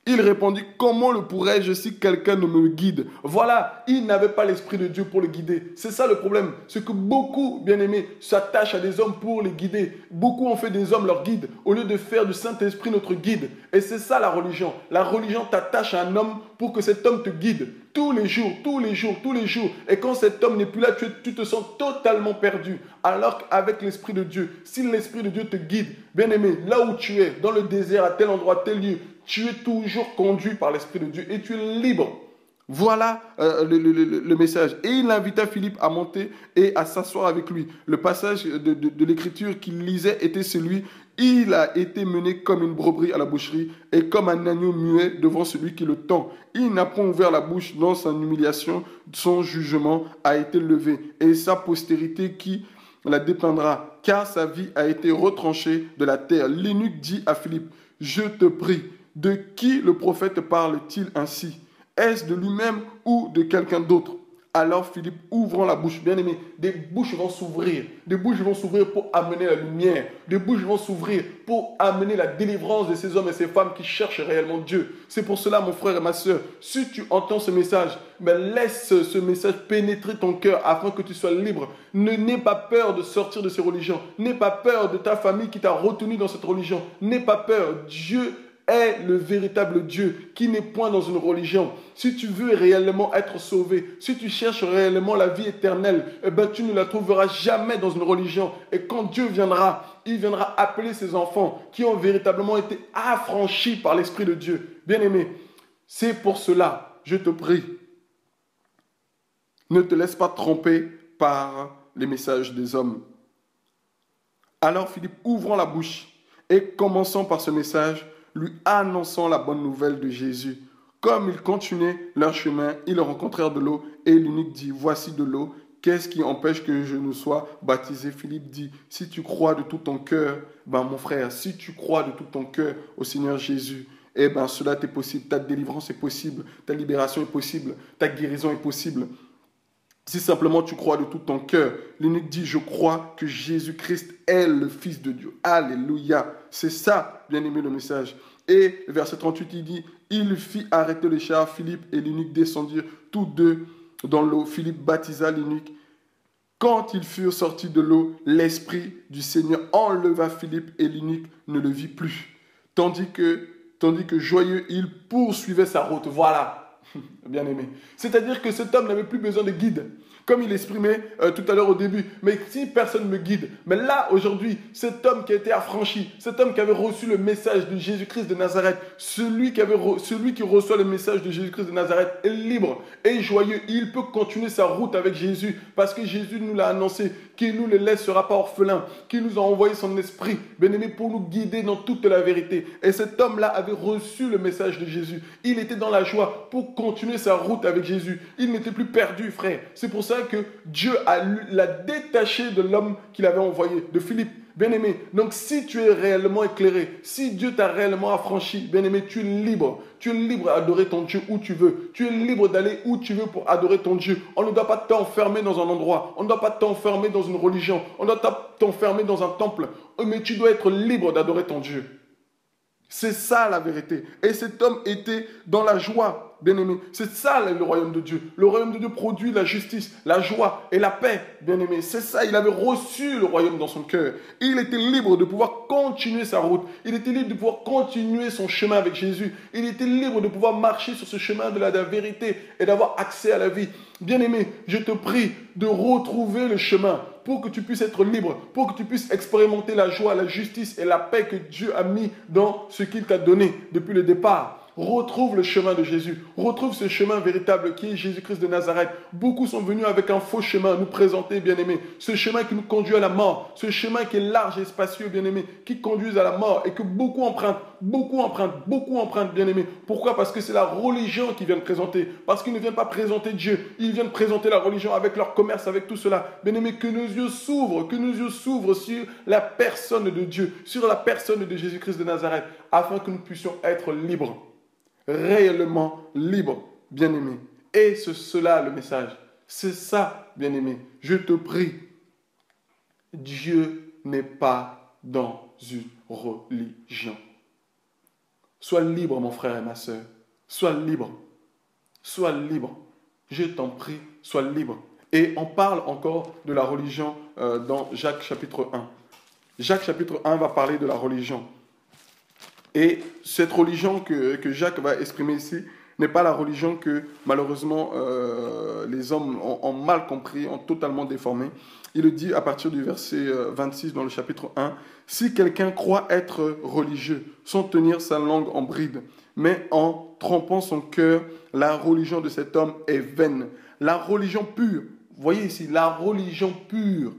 Il répondit, comment le pourrais-je si quelqu'un ne me guide? Voilà, il n'avait pas l'Esprit de Dieu pour le guider. C'est ça le problème. C'est que beaucoup, bien-aimés, s'attachent à des hommes pour les guider. Beaucoup ont fait des hommes leur guide, au lieu de faire du Saint-Esprit notre guide. Et c'est ça la religion. La religion t'attache à un homme pour que cet homme te guide. Tous les jours, tous les jours, tous les jours. Et quand cet homme n'est plus là, tu te sens totalement perdu. Alors qu'avec l'Esprit de Dieu, si l'Esprit de Dieu te guide, bien-aimé, là où tu es, dans le désert, à tel endroit, tel lieu, tu es toujours conduit par l'Esprit de Dieu et tu es libre. Voilà le message. Et il invita Philippe à monter et à s'asseoir avec lui. Le passage de l'Écriture qu'il lisait était celui, il a été mené comme une brebis à la boucherie et comme un agneau muet devant celui qui le tend. Il n'a point ouvert la bouche dans son humiliation, son jugement a été levé et sa postérité qui la dépeindra, car sa vie a été retranchée de la terre. L'eunuque dit à Philippe, je te prie, de qui le prophète parle-t-il ainsi? Est-ce de lui-même ou de quelqu'un d'autre? Alors Philippe, ouvrant la bouche, bien aimé, des bouches vont s'ouvrir. Des bouches vont s'ouvrir pour amener la lumière. Des bouches vont s'ouvrir pour amener la délivrance de ces hommes et ces femmes qui cherchent réellement Dieu. C'est pour cela, mon frère et ma soeur, si tu entends ce message, ben laisse ce message pénétrer ton cœur afin que tu sois libre. N'aie pas peur de sortir de ces religions. N'aie pas peur de ta famille qui t'a retenu dans cette religion. N'aie pas peur. Dieu est le véritable Dieu qui n'est point dans une religion. Si tu veux réellement être sauvé, si tu cherches réellement la vie éternelle, eh ben, tu ne la trouveras jamais dans une religion. Et quand Dieu viendra, il viendra appeler ses enfants qui ont véritablement été affranchis par l'Esprit de Dieu. Bien-aimé, c'est pour cela, je te prie, ne te laisse pas tromper par les messages des hommes. Alors Philippe, ouvrant la bouche et commençant par ce message, lui annonçant la bonne nouvelle de Jésus. Comme ils continuaient leur chemin, ils rencontrèrent de l'eau et l'eunuque dit, voici de l'eau, qu'est-ce qui empêche que je ne sois baptisé? Philippe dit, si tu crois de tout ton cœur, ben mon frère, si tu crois de tout ton cœur au Seigneur Jésus, eh ben cela est possible, ta délivrance est possible, ta libération est possible, ta guérison est possible. Si simplement tu crois de tout ton cœur, l'eunuque dit, je crois que Jésus-Christ est le Fils de Dieu. Alléluia. C'est ça, bien aimé, le message. Et verset 38, il dit, il fit arrêter le char, Philippe et l'eunuque descendirent tous deux dans l'eau. Philippe baptisa l'eunuque. Quand ils furent sortis de l'eau, l'Esprit du Seigneur enleva Philippe et l'eunuque ne le vit plus. Tandis que joyeux, il poursuivait sa route. Voilà. Bien aimé. C'est-à-dire que cet homme n'avait plus besoin de guide. Comme il exprimait tout à l'heure au début. Mais si personne me guide. Mais là, aujourd'hui, cet homme qui a été affranchi, cet homme qui avait reçu le message de Jésus-Christ de Nazareth, celui qui reçoit le message de Jésus-Christ de Nazareth est libre et joyeux. Il peut continuer sa route avec Jésus parce que Jésus nous l'a annoncé, qu'il ne nous les laissera pas orphelins, qu'il nous a envoyé son esprit, bien-aimé, pour nous guider dans toute la vérité. Et cet homme-là avait reçu le message de Jésus. Il était dans la joie pour continuer sa route avec Jésus. Il n'était plus perdu, frère. C'est pour ça que Dieu l'a détaché de l'homme qu'il avait envoyé, de Philippe. Bien-aimé, donc si tu es réellement éclairé, si Dieu t'a réellement affranchi, bien-aimé, tu es libre. Tu es libre d'adorer ton Dieu où tu veux. Tu es libre d'aller où tu veux pour adorer ton Dieu. On ne doit pas t'enfermer dans un endroit. On ne doit pas t'enfermer dans une religion. On ne doit pas t'enfermer dans un temple. Mais tu dois être libre d'adorer ton Dieu. C'est ça la vérité. Et cet homme était dans la joie, bien-aimé. C'est ça le royaume de Dieu. Le royaume de Dieu produit la justice, la joie et la paix, bien-aimé. C'est ça, il avait reçu le royaume dans son cœur. Il était libre de pouvoir continuer sa route. Il était libre de pouvoir continuer son chemin avec Jésus. Il était libre de pouvoir marcher sur ce chemin de la vérité et d'avoir accès à la vie. Bien-aimé, je te prie de retrouver le chemin pour que tu puisses être libre, pour que tu puisses expérimenter la joie, la justice et la paix que Dieu a mis dans ce qu'il t'a donné depuis le départ. retrouve le chemin de Jésus, retrouve ce chemin véritable qui est Jésus-Christ de Nazareth. Beaucoup sont venus avec un faux chemin nous présenter, bien-aimés, ce chemin qui nous conduit à la mort, ce chemin qui est large et spacieux, bien-aimés, qui conduit à la mort et que beaucoup empruntent, bien-aimés. Pourquoi? Parce que c'est la religion qu'ils viennent présenter, parce qu'ils ne viennent pas présenter Dieu, ils viennent présenter la religion avec leur commerce, avec tout cela. Bien-aimés, que nos yeux s'ouvrent sur la personne de Dieu, sur la personne de Jésus-Christ de Nazareth, afin que nous puissions être libres, réellement libres, bien-aimés. Et c'est cela le message. C'est ça, bien-aimé. Je te prie, Dieu n'est pas dans une religion. Sois libre, mon frère et ma soeur. Sois libre. Sois libre. Je t'en prie, sois libre. Et on parle encore de la religion dans Jacques chapitre 1. Jacques chapitre 1 va parler de la religion. Et cette religion que Jacques va exprimer ici n'est pas la religion que malheureusement les hommes ont mal compris, ont totalement déformé. Il le dit à partir du verset 26 dans le chapitre 1. « Si quelqu'un croit être religieux sans tenir sa langue en bride, mais en trompant son cœur, la religion de cet homme est vaine. » La religion pure, voyez ici, la religion pure,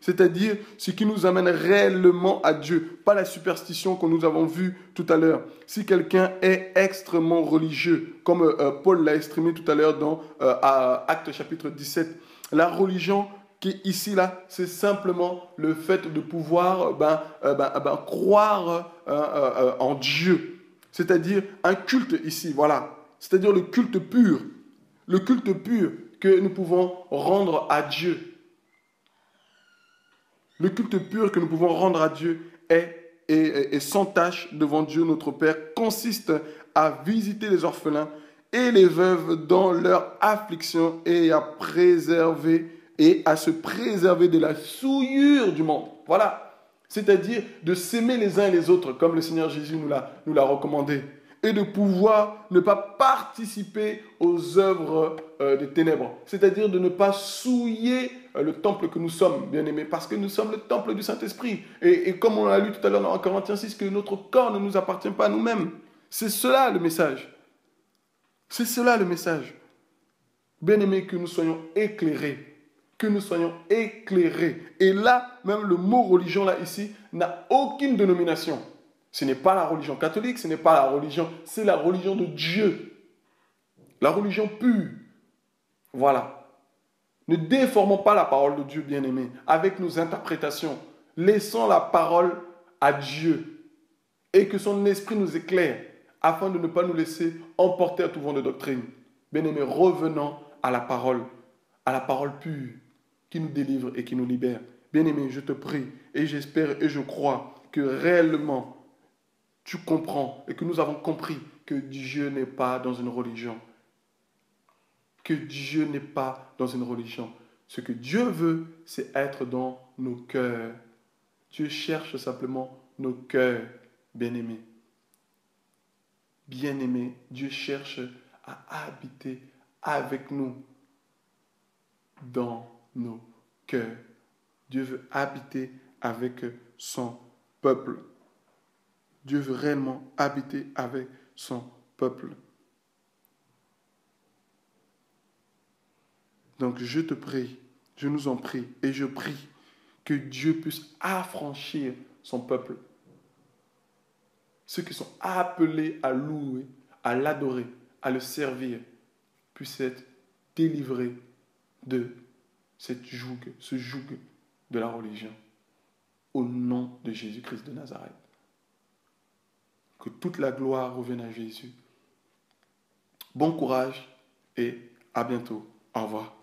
c'est-à-dire ce qui nous amène réellement à Dieu, pas la superstition que nous avons vue tout à l'heure. Si quelqu'un est extrêmement religieux, comme Paul l'a exprimé tout à l'heure dans Actes chapitre 17, la religion qui est ici, là, c'est simplement le fait de pouvoir croire en Dieu, c'est-à-dire un culte ici, voilà, c'est-à-dire le culte pur que nous pouvons rendre à Dieu. Le culte pur que nous pouvons rendre à Dieu est sans tâche devant Dieu notre Père, consiste à visiter les orphelins et les veuves dans leur affliction et à se préserver de la souillure du monde. Voilà. C'est-à-dire de s'aimer les uns et les autres, comme le Seigneur Jésus nous l'a recommandé. Et de pouvoir ne pas participer aux œuvres des ténèbres. C'est-à-dire de ne pas souiller le temple que nous sommes, bien-aimés, parce que nous sommes le temple du Saint-Esprit. Et comme on l'a lu tout à l'heure dans Corinthiens 6, que notre corps ne nous appartient pas à nous-mêmes. C'est cela le message. C'est cela le message. Bien-aimés, que nous soyons éclairés. Que nous soyons éclairés. Et là, même le mot religion, là, ici, n'a aucune dénomination. Ce n'est pas la religion catholique, ce n'est pas la religion, c'est la religion de Dieu. La religion pure. Voilà. Ne déformons pas la parole de Dieu, bien-aimé, avec nos interprétations. Laissons la parole à Dieu et que son esprit nous éclaire afin de ne pas nous laisser emporter à tout vent de doctrine. Bien-aimé, revenons à la parole pure qui nous délivre et qui nous libère. Bien-aimé, je te prie et j'espère et je crois que réellement tu comprends et que nous avons compris que Dieu n'est pas dans une religion. Que Dieu n'est pas dans une religion. Ce que Dieu veut, c'est être dans nos cœurs. Dieu cherche simplement nos cœurs, bien-aimés. Bien-aimés, Dieu cherche à habiter avec nous dans nos cœurs. Dieu veut habiter avec son peuple. Dieu veut réellement habiter avec son peuple. Donc je te prie, je nous en prie, et je prie que Dieu puisse affranchir son peuple. Ceux qui sont appelés à louer, à l'adorer, à le servir, puissent être délivrés de ce joug de la religion. Au nom de Jésus-Christ de Nazareth. Que toute la gloire revienne à Jésus. Bon courage et à bientôt. Au revoir.